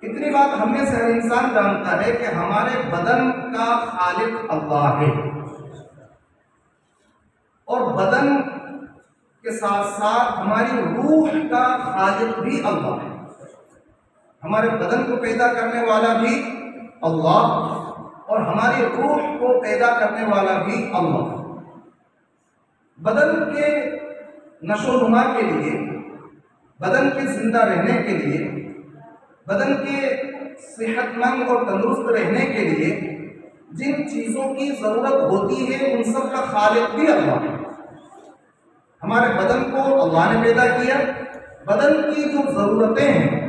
اتنی بات ہم میں سے ہر انسان جانتا ہے کہ ہمارے بدن کا خالق اللہ ہے، اور بدن کے ساتھ ساتھ ہماری روح کا خالق بھی اللہ ہے۔ ہمارے بدن کو پیدا کرنے والا بھی اللہ، اور ہماری روح کو پیدا کرنے والا بھی اللہ۔ بدن کے نشو و نما کے لیے، بدن کے زندہ رہنے کے لیے، بدن کے صحت مند اور تندرست رہنے کے لیے جن چیزوں کی ضرورت ہوتی ہے ان سب کا خالق بھی اللہ ہے۔ ہمارے بدن کو اللہ نے پیدا کیا، بدن کی جو ضرورتیں ہیں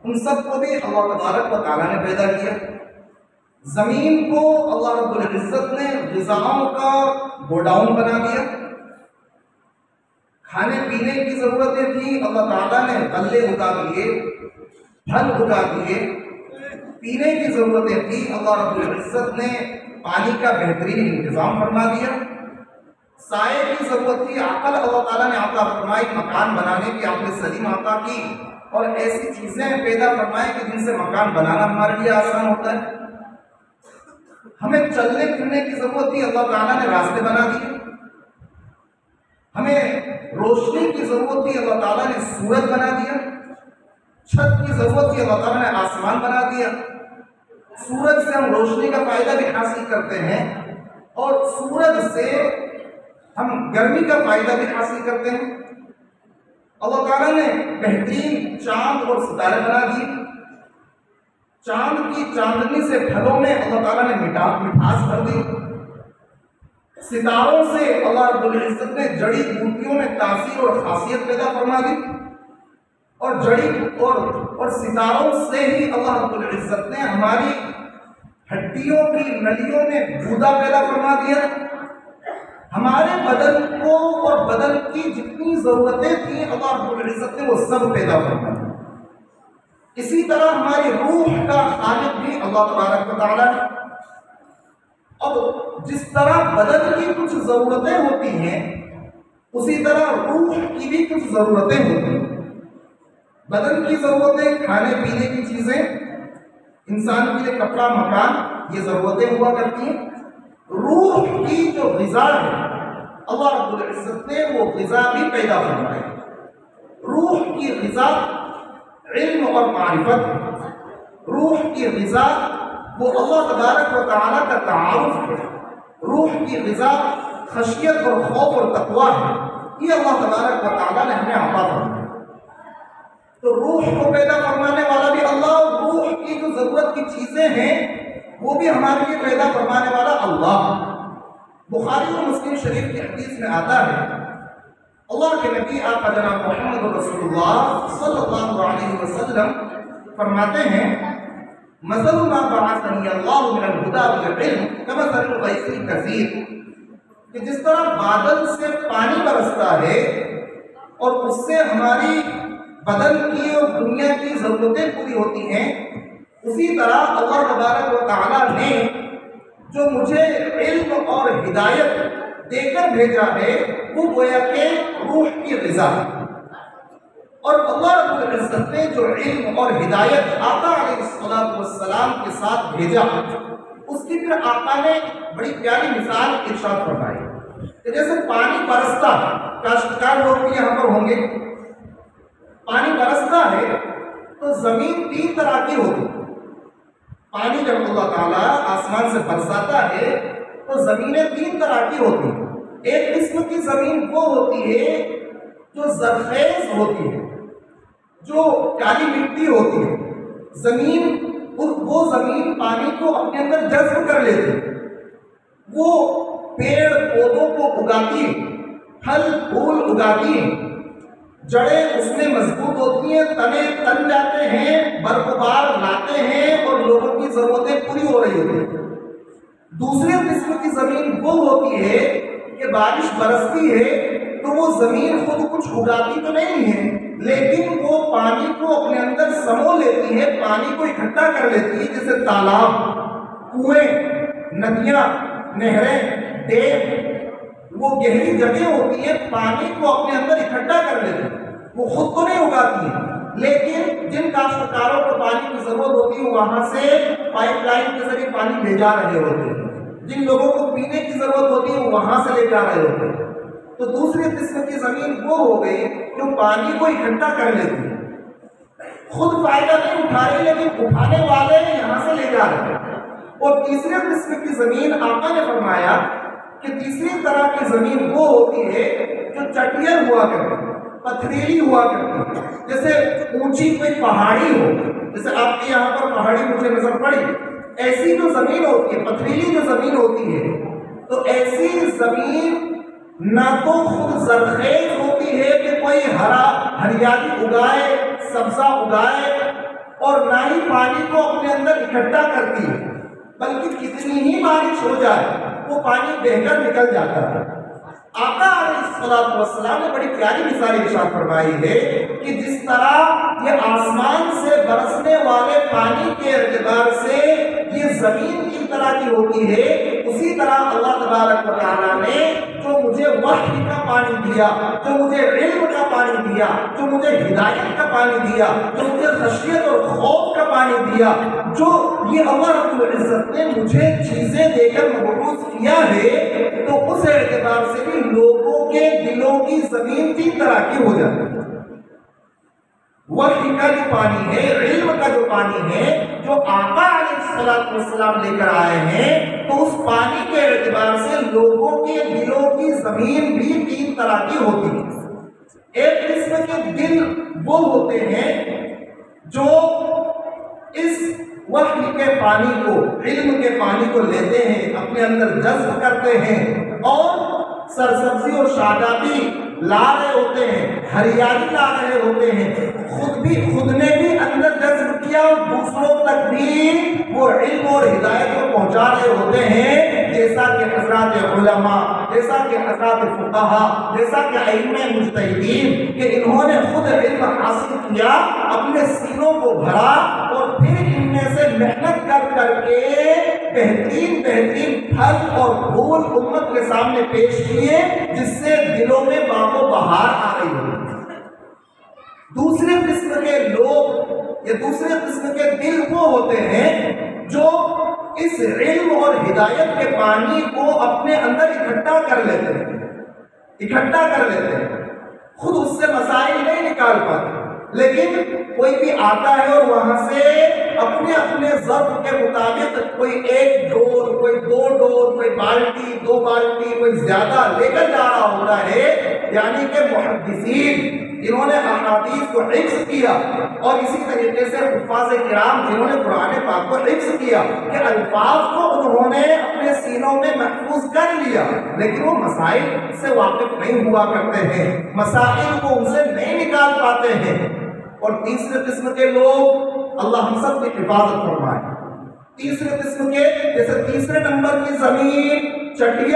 ان سب کو بھی اللہ تبارک و تعالیٰ نے پیدا کیا۔ زمین کو اللہ رب العزت نے غذاؤں کا گوڈاؤن بنا دیا۔ کھانے پینے کی ضرورتیں تھیں، اللہ تعالیٰ نے غلے اگا دیے، پھل اگا دیے۔ پینے کی ضرورتیں تھیں، اللہ رب العزت نے پانی کا بہترین انتظام فرما دیا۔ سائے کی ضرورت تھی، عقل اللہ تعالیٰ نے عطا فرمائی مکان بنانے کی، عقل سلیم عطا کی، اور ایسی چیزیں پیدا فرمائے کہ جن سے مکان بنانا ہمارے لیے آسان ہوتا ہے۔ ہمیں چلنے پھرنے کی ضرورت تھی، اللہ تعالیٰ نے راستے بنا دیے۔ ہمیں روشنی کی ضرورت تھی، اللہ تعالیٰ نے سورج بنا دیا۔ چھت کی ضرورت تھی، اللہ تعالیٰ نے آسمان بنا دیا۔ سورج سے ہم روشنی کا فائدہ بھی حاصل کرتے ہیں، اور سورج سے ہم گرمی کا فائدہ بھی حاصل کرتے ہیں۔ اللہ تعالیٰ نے بہترین چاند اور ستارے بنا دیے۔ چاند کی چاندنی سے پھلوں میں اللہ تعالیٰ نے مٹھاس بھر دی۔ ستاروں سے اللہ رب العزت نے جڑی بوٹیوں میں تاثیر اور خاصیت پیدا فرما دی، اور اور ستاروں سے ہی اللہ رب العزت نے ہماری ہڈیوں کی نلیوں میں گودا پیدا فرما دیا۔ ہمارے بدن کو اور بدن کی جتنی ضرورتیں تھیں اللہ رب العزت نے وہ سب پیدا فرما دی۔ اسی طرح ہماری روح کا خالق بھی اللہ تبارک و تعالیٰ ہے۔ اب جس طرح بدن کی کچھ ضرورتیں ہوتی ہیں، اسی طرح روح کی بھی کچھ ضرورتیں ہوتی ہیں۔ بدن کی ضرورتیں کھانے پینے کی چیزیں، انسان کے لیے کپڑا مکان، یہ ضرورتیں ہوا کرتی ہیں۔ روح کی جو غذا ہے اللہ رب العزت نے وہ غذا بھی پیدا فرمائی۔ روح کی غذا علم اور معرفت ہے۔ روح کی غذا وہ اللہ تبارک و تعالیٰ کا تعارف ہے۔ روح کی غذا خشیت اور خوف اور تقویٰ ہے۔ یہ اللہ تبارک و تعالیٰ نے ہمیں عطا فرمایا۔ تو روح کو پیدا فرمانے والا بھی اللہ، اور روح کی جو ضرورت کی چیزیں ہیں وہ بھی ہمارے لیے پیدا فرمانے والا اللہ۔ بخاری اور مسلم شریف کی حدیث میں آتا ہے، اللہ کے نبی آقا جناب محمد رسول اللہ صلی اللہ علیہ وسلم فرماتے ہیں، مثل ما بعثنی اللہ من الہدی والعلم کمثل الغیث الکثیر، کہ جس طرح بادل سے پانی برستا ہے اور اس سے ہماری بدن کی اور دنیا کی ضرورتیں پوری ہوتی ہیں، اسی طرح اللہ تبارک و تعالیٰ نے جو مجھے علم اور ہدایت دے کر بھیجا ہے وہ گویا کہ روح کی غذا ہے۔ اور اللہ رب العزت نے جو علم اور ہدایت آقا علیہ السلام کے ساتھ بھیجا، اس کی پھر آقا نے بڑی پیاری مثال ارشاد فرمائی کہ جیسے پانی برستا، کاشتکار لوگ بھی یہاں پر ہوں گے، پانی برستا ہے تو زمین تین طرح کی ہوتی ہے۔ پانی جب اللہ تعالیٰ آسمان سے برساتا ہے تو زمینیں تین طرح کی ہوتی ہیں۔ ایک قسم کی زمین وہ ہوتی ہے جو زرخیز ہوتی ہے، جو کالی مٹی ہوتی ہے۔ وہ زمین پانی کو اپنے اندر جذب کر لیتی ہے، وہ پیڑ پودوں کو اگاتی ہے، پھل پھول اگاتی ہے، جڑیں اس میں مضبوط ہوتی ہیں، تنے تن جاتے ہیں، برفبار لاتے ہیں اور لوگوں کی ضرورتیں پوری ہو رہی ہوتی ہیں۔ دوسری قسم کی زمین وہ ہوتی ہے کہ بارش برستی ہے تو وہ زمین خود کچھ اگاتی تو نہیں ہے، لیکن وہ پانی کو اپنے اندر سمو لیتی ہے، پانی کو اکٹھا کر لیتی ہے، جیسے تالاب، کنویں، ندیاں، نہریں، ڈیم، وہ گہری جگہ ہوتی ہے، پانی کو اپنے اندر اکٹھا کر لیتی ہے، وہ خود کو نہیں اگاتی ہے، لیکن جن کاشتکاروں کو پانی کی ضرورت ضرورت ہوتی ہے وہاں سے پائپ لائن کے ذریعے پانی لے جا رہے ہوتے ہیں، جن لوگوں کو پینے کی ضرورت ہوتی ہے وہاں سے لے جا رہے ہوتے ہیں۔ تو دوسری قسم کی زمین وہ ہو گئی جو پانی کو اکٹھا کر لیتی ہے، خود فائدہ نہیں اٹھا رہی لیکن اٹھانے والے یہاں سے لے جا رہے ہیں۔ اور تیسری قسم کی زمین آقا نے فرمایا کہ تیسری طرح کی زمین وہ ہوتی ہے جو چٹیل ہوا کرتی ہے، پتھریلی ہوا کرتی ہے، جیسے اونچی کوئی پہاڑی ہو، جیسے آپ کے یہاں پر پہاڑی مجھے نظر پڑی، ایسی جو زمین ہوتی ہے، پتھریلی جو زمین ہوتی ہے، تو ایسی زمین نہ تو خود زرخیز ہوتی ہے کہ کوئی ہریالی اگائے، سبزہ اگائے، اور نہ ہی پانی کو اپنے اندر اکٹھا کرتی ہے، بلکہ کتنی ہی بارش ہو جائے وہ پانی بہہ کر نکل جاتا ہے۔ آقا علیہ السلام نے بڑی پیاری مثال ارشاد فرمائی ہے کہ جس طرح یہ آسمان سے برسنے والے پانی کے اعتبار سے یہ زمین کی طرح کی ہوتی ہے، اسی طرح اللہ تبارک و تعالیٰ نے جو مجھے وحی کا پانی دیا، جو مجھے علم کا پانی دیا، جو مجھے ہدایت کا پانی دیا، جو مجھے خشیت اور خوف کا پانی دیا، جو یہ اللہ رب العزت نے مجھے چیزیں دے کر مبعوث کیا ہے، تو اس اعتبار سے بھی لوگوں کے دلوں کی زمین تین طرح کی ہو جاتی ہے۔ وحی کا جو پانی ہے، علم کا جو پانی ہے، جو آقا علیہ السلام لے کر آئے ہیں، تو اس پانی کے اعتبار سے لوگوں کے دلوں کی زمین بھی تین طرح کی ہوتی ہے۔ ایک قسم کے دل وہ ہوتے ہیں جو اس وحی کے پانی کو، علم کے پانی کو لیتے ہیں، اپنے اندر جذب کرتے ہیں اور سرسبزی اور شادابی لا رہے ہوتے ہیں، ہریالی لا رہے ہوتے ہیں، خود نے بھی اندر جذب کیا اور دوسروں تک بھی وہ علم اور ہدایت کو پہنچا رہے ہوتے ہیں، جیسا کہ حضرات علماء، جیسا کہ حضرات فقہا، جیسا کہ ائمہ مجتہدین، کہ انہوں نے خود علم حاصل کیا، اپنے سینوں کو بھرا اور پھر ان میں سے محنت کر کے بہترین پھل اور پھول امت کے سامنے پیش کیے، جس سے دلوں میں باغ و بہار آ رہی ہے۔ دوسرے قسم کے لوگ یا دوسرے قسم کے دل وہ ہوتے ہیں جو اس علم اور ہدایت کے پانی کو اپنے اندر اکٹھا کر لیتے ہیں، خود اس سے مسائل نہیں نکال پاتے، لیکن کوئی بھی آتا ہے اور وہاں سے اپنے ظرف کے مطابق کوئی ایک ڈور، کوئی دو ڈور، کوئی بالٹی، دو بالٹی، کوئی زیادہ لے کر جا رہا ہوتا ہے، یعنی کہ محدثین جنہوں نے احادیث کو حفظ کیا اور اسی طریقے سے حفاظ کرام جنہوں نے قرآن پاک کو حفظ کیا کہ الفاظ کو انہوں نے اپنے سینوں میں محفوظ کر لیا، لیکن وہ مسائل سے واقف نہیں ہوا کرتے ہیں، مسائل کو ان سے نہیں نکال پاتے ہیں۔ اور تیسرے قسم کے لوگ، اللہ ہم سب کی حفاظت فرمائے، تیسرے قسم کے، جیسے تیسرے نمبر کی زمین چٹیل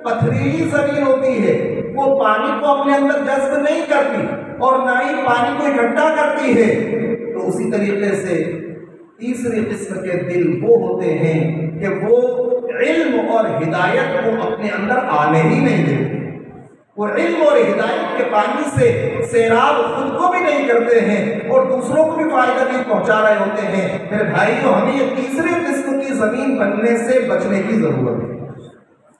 پتھریلی زمین ہوتی ہے، وہ پانی کو اپنے اندر جذب نہیں کرتی اور نہ ہی پانی کو اکٹھا کرتی ہے، تو اسی طریقے سے تیسری قسم کے دل وہ ہوتے ہیں کہ وہ علم اور ہدایت کو اپنے اندر آنے ہی نہیں دیتے، وہ علم اور ہدایت کے پانی سے سیراب خود کو بھی نہیں کرتے ہیں اور دوسروں کو بھی فائدہ نہیں پہنچا رہے ہوتے ہیں۔ میرے بھائیو، ہمیں یہ تیسرے قسم کی زمین بننے سے بچنے کی ضرورت ہے۔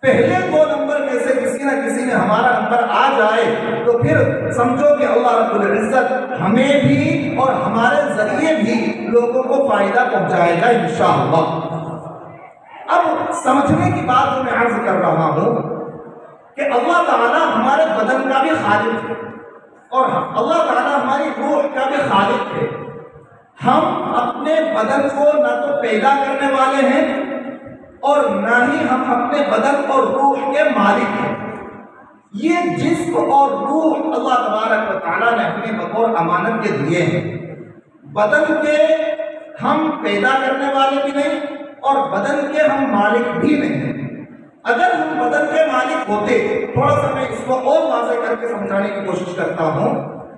پہلے دو نمبر میں سے کسی نہ کسی میں ہمارا نمبر آ جائے تو پھر سمجھو کہ اللہ رب العزت ہمیں بھی اور ہمارے ذریعے بھی لوگوں کو فائدہ پہنچائے گا انشاءاللہ۔ اب سمجھنے کی بات جو میں عرض کر رہا ہوں کہ اللہ تعالیٰ ہمارے بدن کا بھی خالق ہے اور اللہ تعالیٰ ہماری روح کا بھی خالق ہے۔ ہم اپنے بدن کو نہ تو پیدا کرنے والے ہیں اور نہ ہی ہم اپنے بدن اور روح کے مالک ہیں۔ یہ جسم اور روح اللہ تبارک و تعالیٰ نے ہمیں بطور امانت کے دیے ہیں۔ بدن کے ہم پیدا کرنے والے بھی نہیں اور بدن کے ہم مالک بھی نہیں ہیں۔ اگر ہم بدن کے مالک ہوتے، تھوڑا سا میں اس کو اور واضح کر کے سمجھانے کی کوشش کرتا ہوں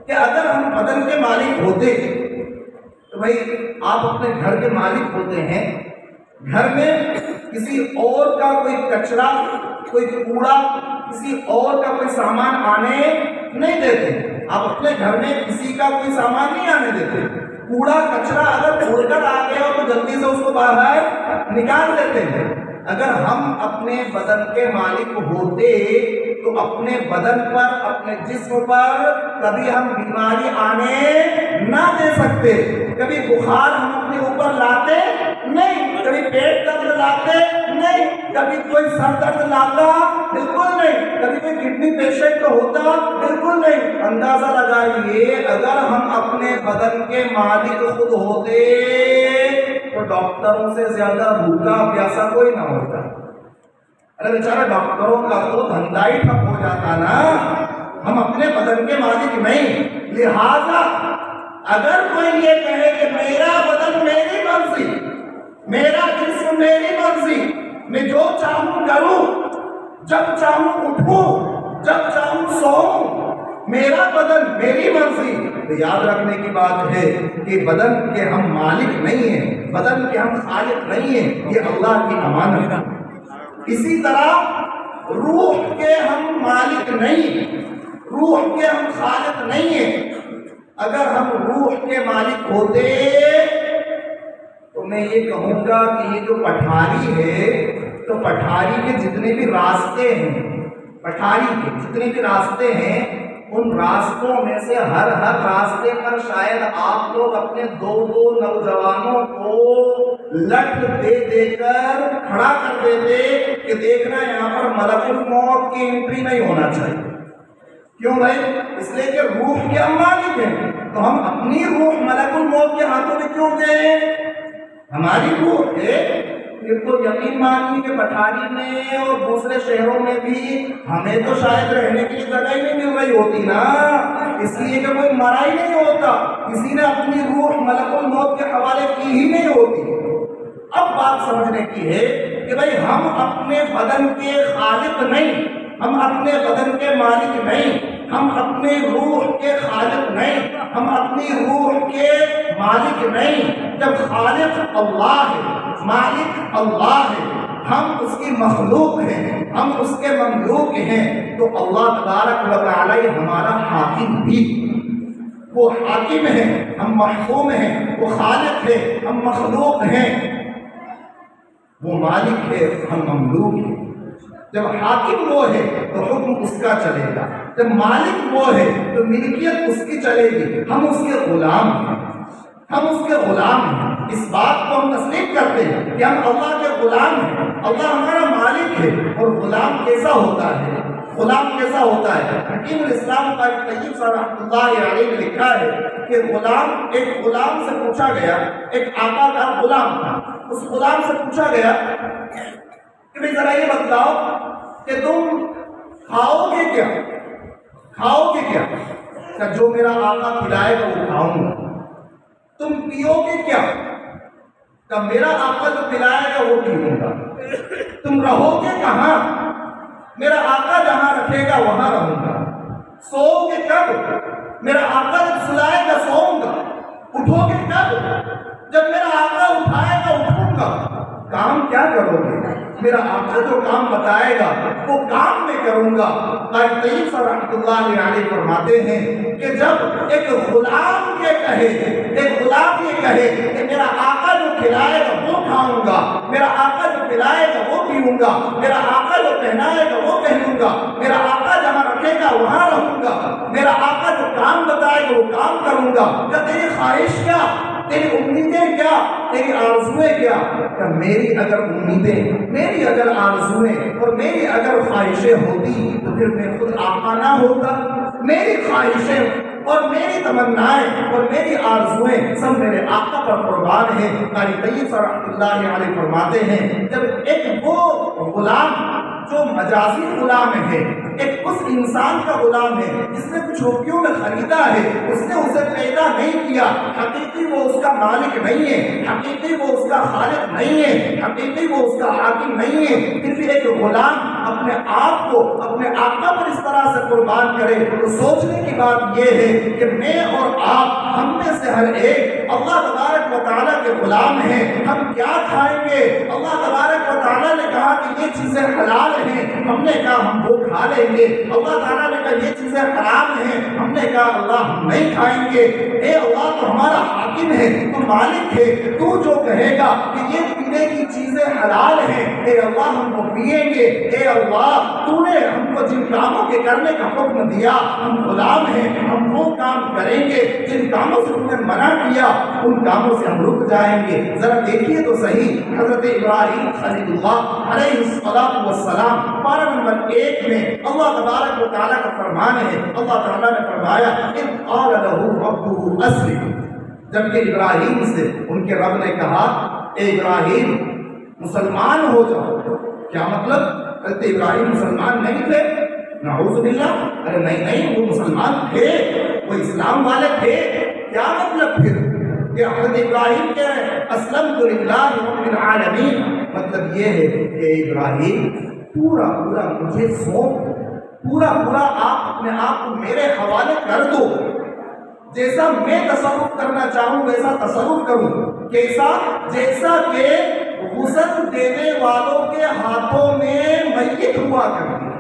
کہ اگر ہم بدن کے مالک ہوتے تو بھائی آپ اپنے گھر کے مالک ہوتے ہیں، گھر میں کسی اور کا کوئی کچرا، کوئی کوڑا، کسی اور کا کوئی سامان آنے نہیں دیتے۔ آپ اپنے گھر میں کسی کا کوئی سامان نہیں آنے دیتے۔ کوڑا کچرا اگر چھوڑ کر باہر نکال دیتے ہیں۔ اگر ہم اپنے بدن کے مالک ہوتے تو اپنے بدن پر، اپنے جسم پر کبھی ہم بیماری آنے نہ دے سکتے، کبھی بخار ہم اپنے اوپر لاتے نہیں، کبھی پیٹ درد لاتے نہیں، کبھی کوئی سر درد لاتا بالکل نہیں، کبھی کوئی کڈنی پیشنٹ ہوتا بالکل نہیں۔ اندازہ لگائیے اگر ہم اپنے بدن کے مالک خود ہوتے تو ڈاکٹروں سے زیادہ بھوکا پیاسا کوئی نہ ہوتا۔ ارے بیچارہ ڈاکٹروں کا تو دھندا ہی ٹھپ ہو جاتا نا، ہم اپنے بدن کے مالک نہیں۔ لہذا اگر کوئی یہ کہے کہ میرا بدن میری مرضی، میرا جسم میری مرضی، میں جو چاہوں کروں، جب چاہوں اٹھوں، جب چاہوں سوؤں، میرا بدن میری مرضی، تو یاد رکھنے کی بات ہے کہ بدن کے ہم مالک نہیں ہیں، بدن کے ہم خالق نہیں ہیں، یہ اللہ کی امانت ہے۔ اسی طرح روح کے ہم مالک نہیں، روح کے ہم خالق نہیں ہیں۔ اگر ہم روح کے مالک ہوتے تو میں یہ کہوں گا کہ یہ جو پٹھاری ہے تو پٹھاری کے جتنے بھی راستے ہیں، پٹھاری کے جتنے بھی راستے ہیں، ان راستوں میں سے ہر راستے پر شاید آپ لوگ اپنے دو نوجوانوں کو لٹ دے کر کھڑا کر دیتے کہ دیکھنا یہاں پر ملک الموت کی انٹری نہیں ہونا چاہیے۔ کیوں بھائی؟ اس لیے کہ روح کے ہم مالک ہیں، تو ہم اپنی روح ملک الموت کے ہاتھوں میں کیوں دیں؟ ہماری روح ہے، پھر تو یقین مانیے کہ پٹھاری میں اور دوسرے شہروں میں بھی ہمیں تو شاید رہنے کی جگہ ہی نہیں مل رہی ہوتی نا، اس لیے کہ کوئی مرا ہی نہیں ہوتا، کسی نے اپنی روح ملک الموت کے حوالے کی ہی نہیں ہوتی۔ اب بات سمجھنے کی ہے کہ بھائی ہم اپنے بدن کے خالق نہیں، ہم اپنے بدن کے مالک نہیں، ہم اپنے روح کے خالق نہیں، ہم اپنی روح کے مالک نہیں۔ جب خالق اللہ ہے، مالک اللہ ہے، ہم اس کی مخلوق ہیں، ہم اس کے مملوک ہیں، تو اللہ تبارک و تعالی ہمارا حاکم بھی، وہ حاکم ہے، ہم محکوم ہیں، وہ خالق ہے، ہم مخلوق ہیں، وہ مالک ہے، ہم مملوک ہیں۔ جب حاکم وہ ہے تو حکم اس کا چلے گا، جب مالک وہ ہے تو ملکیت اس کی چلے گی، ہم اس کے غلام ہیں، ہم اس کے غلام ہیں۔ اس بات کو ہم تسلیم کرتے ہیں کہ ہم اللہ کے غلام ہیں، اللہ ہمارا مالک ہے۔ اور غلام کیسا ہوتا ہے؟ غلام کیسا ہوتا ہے؟ حکیم الاسلام قاری طیب صاحب رحمۃ اللہ علیہ نے لکھا ہے کہ ایک غلام سے پوچھا گیا، ایک آقا کا غلام تھا، اس غلام سے پوچھا گیا کہ بھئی ذرا یہ بتلاؤ کہ تم کھاؤ گے کیا؟ کھاؤ گے کیا؟ کہ جو میرا آقا کھلائے گا وہ کھاؤں گا۔ تم پیو گے کیا؟ کہ میرا آقا جو پلائے گا وہ پیوں گا۔ تم رہو گے کہاں؟ میرا آقا جہاں رکھے گا وہاں رہوں گا۔ سوؤ گے کب؟ میرا آقا جب سلائے گا سوؤں گا۔ اٹھو گے کب؟ جب میرا آقا اٹھائے گا اٹھوں گا۔ کام کیا کرو گے؟ میرا آقا جو کام بتائے گا وہ کام میں کروں گا۔ قاری طیب صاحب رحمۃ اللہ علیہ فرماتے ہیں کہ جب ایک غلام یہ کہے کہ میرا آقا جو کھلائے گا وہ کھاؤں گا، میرا آقا جو پلائے گا وہ پیوں گا، میرا آقا جو پہنائے گا وہ پہنوں گا، میرا آقا جہاں رکھے گا وہاں رہوں گا، میرا آقا جو کام بتائے گا وہ کام کروں گا۔ کہ تیری خواہش کیا؟ تیری امیدیں کیا؟ تیری آرزویں کیا؟ کہ میری اگر امیدیں، میری اگر آرزویں اور میری اگر خواہشیں ہوتی تو پھر میں خود آقا نہ ہوتا۔ میری خواہشیں اور میری تمنائیں اور میری آرزویں سب میرے آقا پر قربان ہیں۔ قاری طیب صاحب رحمۃ اللہ علیہ فرماتے ہیں جب ایک وہ غلام جو مجازی غلام ہے، ایک اس انسان کا غلام ہے جس نے کچھ روپیوں میں خریدا ہے، اس نے اسے پیدا نہیں کیا، حقیقی وہ اس کا مالک نہیں ہے، حقیقی وہ اس کا خالق نہیں ہے، حقیقی وہ اس کا حاکم نہیں ہے، پھر بھی ایک غلام اپنے آپ کو اپنے آقا پر اس طرح سے قربان کرے تو سوچنے کی بات یہ ہے کہ میں اور آپ، ہم میں سے ہر ایک اللہ تبارک و تعالیٰ کے غلام ہیں، ہم کیا کھائیں گے؟ اللہ تبارک و تعالیٰ نے کہا کہ یہ چیزیں حلال ہیں، ہم نے کہا ہم وہ کھا لیں گے۔ اللہ تعالیٰ نے کہا یہ چیزیں حرام ہیں، ہم نے کہا اللہ ہم نہیں کھائیں گے۔ اے اللہ تو ہمارا حاکم ہے، تو مالک ہے، تو جو کہے گا کہ یہ پینے کی چیزیں حلال ہیں، اے اللہ ہم وہ پیئیں گے۔ اے اللہ تو نے ہم کو جن کاموں کے کرنے کا حکم دیا، ہم غلام ہیں، ہم وہ کام کریں گے جن کاموں سے تم نے منع کیا، ان کاموں سے ہم رک جائیں گے۔ ذرا دیکھیے تو صحیح، حضرت ابراہیم خلیل اللہ علیہ السلام پارہ نمبر 1 میں اللہ تبارک و تعالیٰ کا فرمان ہے، اللہ تعالیٰ نے فرمایا اذ قال له ربه اسلم، جبکہ ابراہیم سے ان کے رب نے کہا اے ابراہیم مسلمان ہو جاؤ۔ کیا مطلب؟ حضرت ابراہیم مسلمان نہیں تھے؟ نعوذ باللہ، ارے نہیں وہ مسلمان تھے، وہ اسلام والے تھے۔ کیا مطلب پھر کہ حضرت ابراہیم کہہ رہے ہیں اسلمت للہ رب العالمین؟ مطلب یہ ہے کہ ابراہیم پورا مجھے سونپ، پورا آپ اپنے آپ کو میرے حوالے کر دو، جیسا میں تصرف کرنا چاہوں ویسا تصرف کروں۔ کیسا؟ جیسا کہ غسل دینے والوں کے ہاتھوں میں میت ہوا کرتی ہے،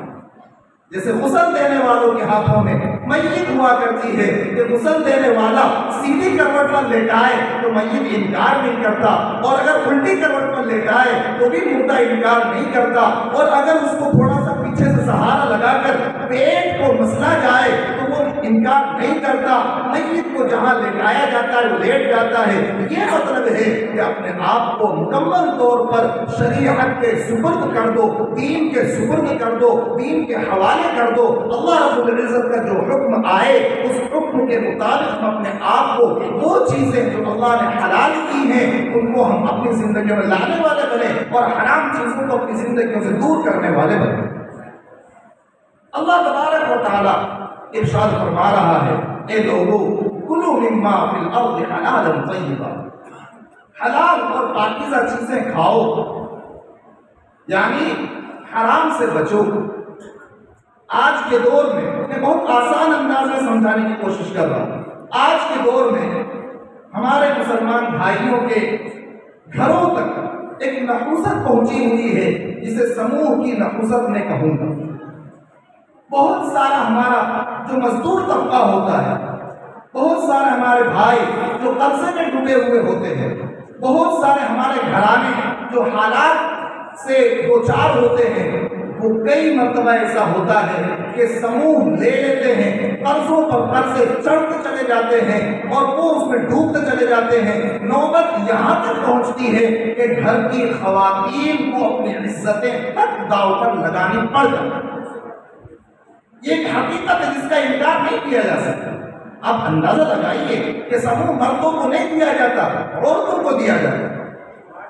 جیسے غسل دینے والوں کے ہاتھوں میں میت ہوا کرتی ہے کہ غسل دینے والا سیدھی کروٹ پر لیٹائے تو میت انکار نہیں کرتا، اور اگر الٹی کروٹ پر لیٹائے تو بھی مردہ انکار نہیں کرتا، اور اگر اس کو تھوڑا سا پیچھے سے سہارا لگا کر پیٹ کو مسلا جائے تو وہ انکار نہیں کرتا۔ میت کو جہاں لیٹایا جاتا ہے وہ لیٹ جاتا ہے۔ یہ مطلب ہے کہ اپنے آپ کو مکمل طور پر شریعت کے سپرد کر دو، دین کے سپرد کر دو، دین کے حوالے کر دو۔ اللہ رب العزت کا جو حکم آئے اس حکم کے مطابق ہم اپنے آپ کو وہ چیزیں جو اللہ نے حلال کی ہیں ان کو ہم اپنی زندگیوں میں لانے والے بنے، اور حرام چیزوں کو اپنی زندگیوں سے دور کرنے والے بنے۔ اللہ تبارک و تعالیٰ ارشاد فرما رہا ہے اے لوگو کلوا مما فی الارض حلالا طیبا، حلال اور پاکیزہ چیزیں کھاؤ، یعنی حرام سے بچو۔ آج کے دور میں بہت آسان انداز میں سمجھانے کی کوشش کر رہا ہوں۔ آج کے دور میں ہمارے مسلمان بھائیوں کے گھروں تک ایک نحوست پہنچی ہوئی ہے جسے سموہ کی نحوست میں کہوں گا۔ بہت سارا ہمارا جو مزدور طبقہ ہوتا ہے، بہت سارے ہمارے بھائی جو قرضے میں ڈوبے ہوئے ہوتے ہیں، بہت سارے ہمارے گھرانے جو حالات سے دوچار ہوتے ہیں، وہ کئی مرتبہ ایسا ہوتا ہے کہ سموہ لے لیتے ہیں، قرضوں پر قرضے چڑھتے چلے جاتے ہیں اور وہ اس میں ڈوبتے چلے جاتے ہیں۔ نوبت یہاں تک پہنچتی ہے کہ گھر کی خواتین کو اپنی عزتیں تک داؤ پر لگانی پڑ جاتی ہیں۔ یہ ایک حقیقت ہے جس کا انکار نہیں کیا جا سکتا۔ آپ اندازہ لگائیے کہ سموہ مردوں کو نہیں دیا جاتا، عورتوں کو دیا جاتا،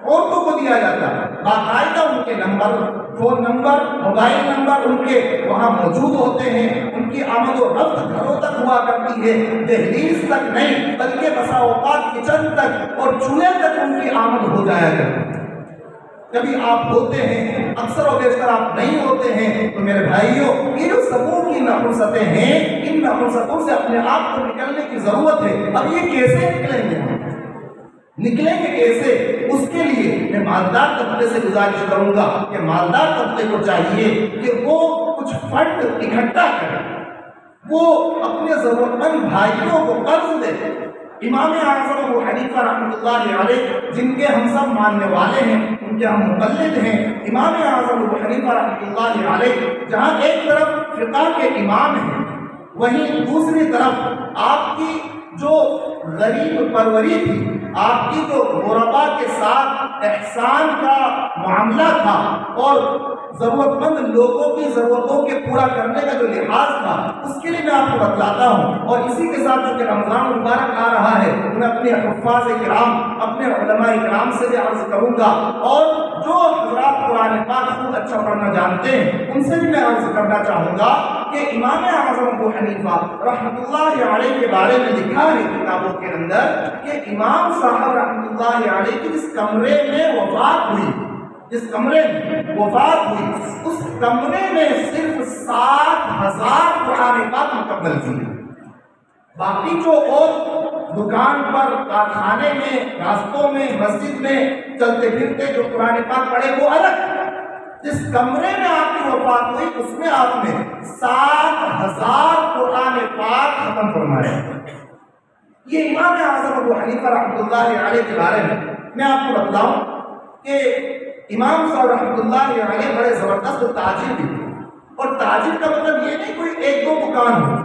عورتوں کو دیا جاتا ہے۔ باقاعدہ ان کے number, phone number, mobile number ان کے وہاں موجود ہوتے ہیں، ان کی آمد و رفت گھروں تک ہوا کرتی ہے، دہلیز تک نہیں بلکہ بسا اوقات کچن تک اور چولہے تک ان کی آمد ہو جایا کرتی ہے۔ کبھی آپ ہوتے ہیں، اکثر و بیشتر آپ نہیں ہوتے ہیں، تو میرے بھائیوں یہ جو سموہ کی نحوستیں ہیں، ان نحوستوں سے اپنے آپ کو نکلنے کی ضرورت ہے۔ اب یہ کیسے نکلیں گے؟ نکلیں گے کیسے؟ اس کے لیے میں مالدار طبقے سے گزارش کروں گا کہ مالدار طبقے کو چاہیے کہ وہ کچھ فنڈ اکٹھا کریں، وہ اپنے ضرورت مند بھائیوں کو قرض دے۔ امام اعظم ابو حنیفہ رحمۃ اللہ علیہ جن کے ہم سب ماننے والے ہیں، ان کے ہم مقلد ہیں، امام اعظم ابو حنیفہ رحمۃ اللہ علیہ جہاں ایک طرف فقہ کے امام ہیں، وہیں دوسری طرف آپ کی جو غریب پروری تھی، آپ کی جو غربا کے ساتھ احسان کا معاملہ تھا اور ضرورت مند لوگوں کی ضرورتوں کے پورا کرنے کا جو لحاظ تھا، اس کے لیے میں آپ کو بتلاتا ہوں۔ اور اسی کے ساتھ چونکہ رمضان مبارک آ رہا ہے، میں اپنے حفاظ کرام، اپنے علماء کرام سے بھی عرض کروں گا، اور جو حضرات قرآن پاک خوب اچھا پڑھنا جانتے ہیں ان سے بھی میں عرض کرنا چاہوں گا کہ امام اعظم ابو حنیفہ رحمۃ اللہ علیہ کے بارے میں لکھا ہے کتابوں کے اندر کہ امام صاحب رحمۃ اللہ علیہ کی جس کمرے میں وفات ہوئی، جس کمرے میں وفات ہوئی، اس کمرے میں صرف 7,000 قرآن پاک مکمل تھی۔ باقی جو اور دکان پر، کارخانے میں، راستوں میں، مسجد میں چلتے پھرتے جو قرآن پاک پڑھے وہ الگ۔ جس کمرے میں آپ کی وفات ہوئی اس میں آپ نے 7,000 قرآن پاک ختم فرمائے۔ یہ امام اعظم ابو حنیفہ رحمۃ اللہ علیہ کے بارے میں آپ کو بتلاؤں کہ امام صاحب رحمۃ اللہ علیہ بڑے زبردست تاجر بھی تھے، اور تاجر کا مطلب یہ نہیں کوئی ایک دو دکان ہو،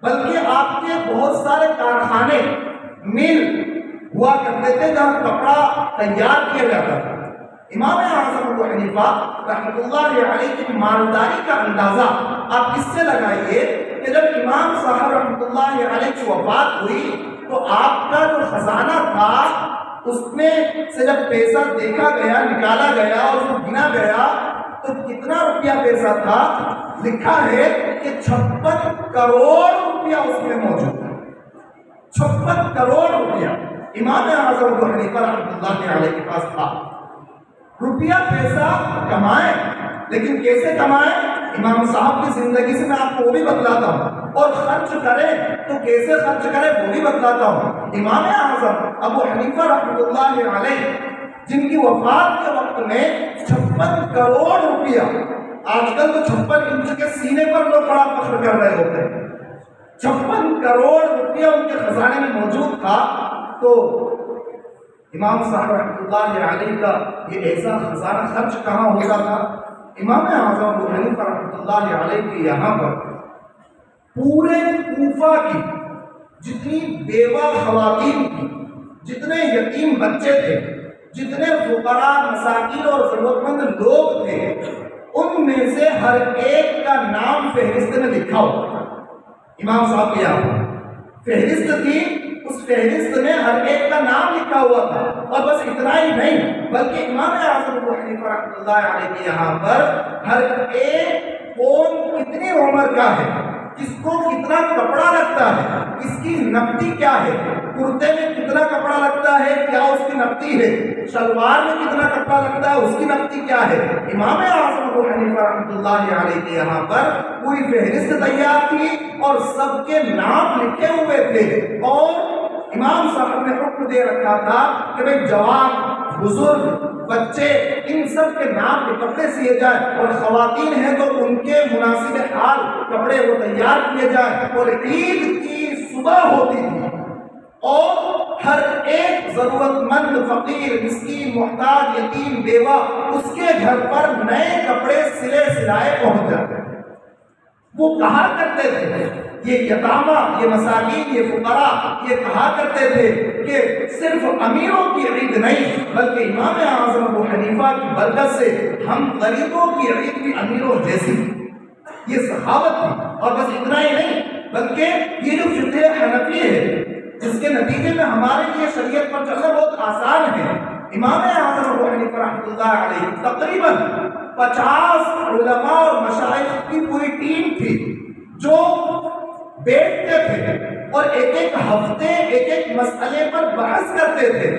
بلکہ آپ کے بہت سارے کارخانے، مل ہوا کرتے تھے جہاں کپڑا تیار کیا جاتا تھا۔ امام اعظم ابو حنیفہ رحمۃ اللہ علیہ کی مالداری کا اندازہ آپ اس سے لگائیے کہ جب امام صاحب رحمۃ اللہ علیہ کی وفات ہوئی تو آپ کا جو خزانہ تھا اس میں سے جب پیسہ دیکھا گیا، نکالا گیا اور اس کو گنا گیا تو کتنا روپیہ پیسہ تھا؟ لکھا ہے کہ 56 کروڑ روپیہ اس میں موجود ہے۔ 56 کروڑ روپیہ امام اعظم ابو حنیفہ رحمۃ اللہ علیہ کے پاس تھا۔ روپیہ پیسہ کمائے، لیکن کیسے کمائے؟ امام صاحب کی زندگی سے میں آپ کو وہ بھی بتلاتا ہوں، اور خرچ کرے تو کیسے خرچ کرے وہ بھی بتلاتا ہوں۔ امام اعظم ابو حنیفہ رحمۃ اللہ علیہ جن کی وفات کے وقت میں 56 کروڑ روپیہ، آج کل تو 56 انچ کے سینے پر لوگ بڑا فخر کر رہے ہوتے ہیں، 56 کروڑ روپیہ ان کے خزانے میں موجود تھا۔ تو امام صاحب رحمۃ اللہ علیہ کا یہ ایسا خزانہ خرچ کہاں ہوتا تھا؟ امام اعظم ابو حنیفہ رحمۃ اللہ علیہ کے یہاں پر پورے کوفہ کی جتنی بیوہ خواتین تھی، جتنے یتیم بچے تھے، جتنے فقراء، مساکین اور ضرورت مند لوگ تھے، ان میں سے ہر ایک کا نام فہرست میں لکھا ہوا تھا۔ امام صاحب کے یہاں فہرست تھی، اس فہرست میں ہر ایک کا نام لکھا ہوا تھا، اور بس اتنا ہی نہیں بلکہ امام اعظم ابو حنیفہ رحمۃ اللہ علیہ کے یہاں پر ہر ایک کون کتنی عمر کا ہے، کس کو کتنا کپڑا لگتا ہے، اس کی نقدی کیا ہے، کرتے میں کتنا کپڑا لگتا ہے، کیا اس کی نقدی ہے، شلوار میں کتنا کپڑا لگتا ہے، اس کی نقدی کیا ہے۔ امام اعظم ابو حنیفہ رحمۃ اللہ علیہ کے یہاں پر پوری فہرست تیار تھی اور سب کے نام لکھے ہوئے تھے، اور امام صاحب نے حکم دے رکھا تھا کہ بھئی جوان، بزرگ، بچے، ان سب کے نام کے کپڑے سیے جائیں، اور خواتین ہیں تو ان کے مناسب حال کپڑے وہ تیار کیے جائیں، اور عید کی صبح ہوتی تھی اور ہر ایک ضرورت مند، فقیر، مسکین، محتاج، یتیم، بیوہ، اس کے گھر پر نئے کپڑے سلے سلائے پہنچ جاتے تھے۔ وہ کہا کرتے تھے، یہ یتامہ، یہ مساکین، یہ فقراء یہ کہا کرتے تھے کہ صرف امیروں کی عید نہیں بلکہ امام اعظم ابو حنیفہ کی برکت سے ہم غریبوں کی عید بھی امیروں جیسی۔ یہ سخاوت تھی، اور بس اتنا ہی نہیں بلکہ یہ جو فقہ حنفی ہے جس کے نتیجے میں ہمارے لیے شریعت پر چلنا بہت آسان ہے، امام اعظم ابو حنیفہ رحمۃ اللہ علیہ تقریباً 50 علماء اور مشائخ کی پوری ٹیم تھی جو بیٹھتے تھے اور ایک ایک ہفتے ایک ایک مسئلے پر بحث کرتے تھے،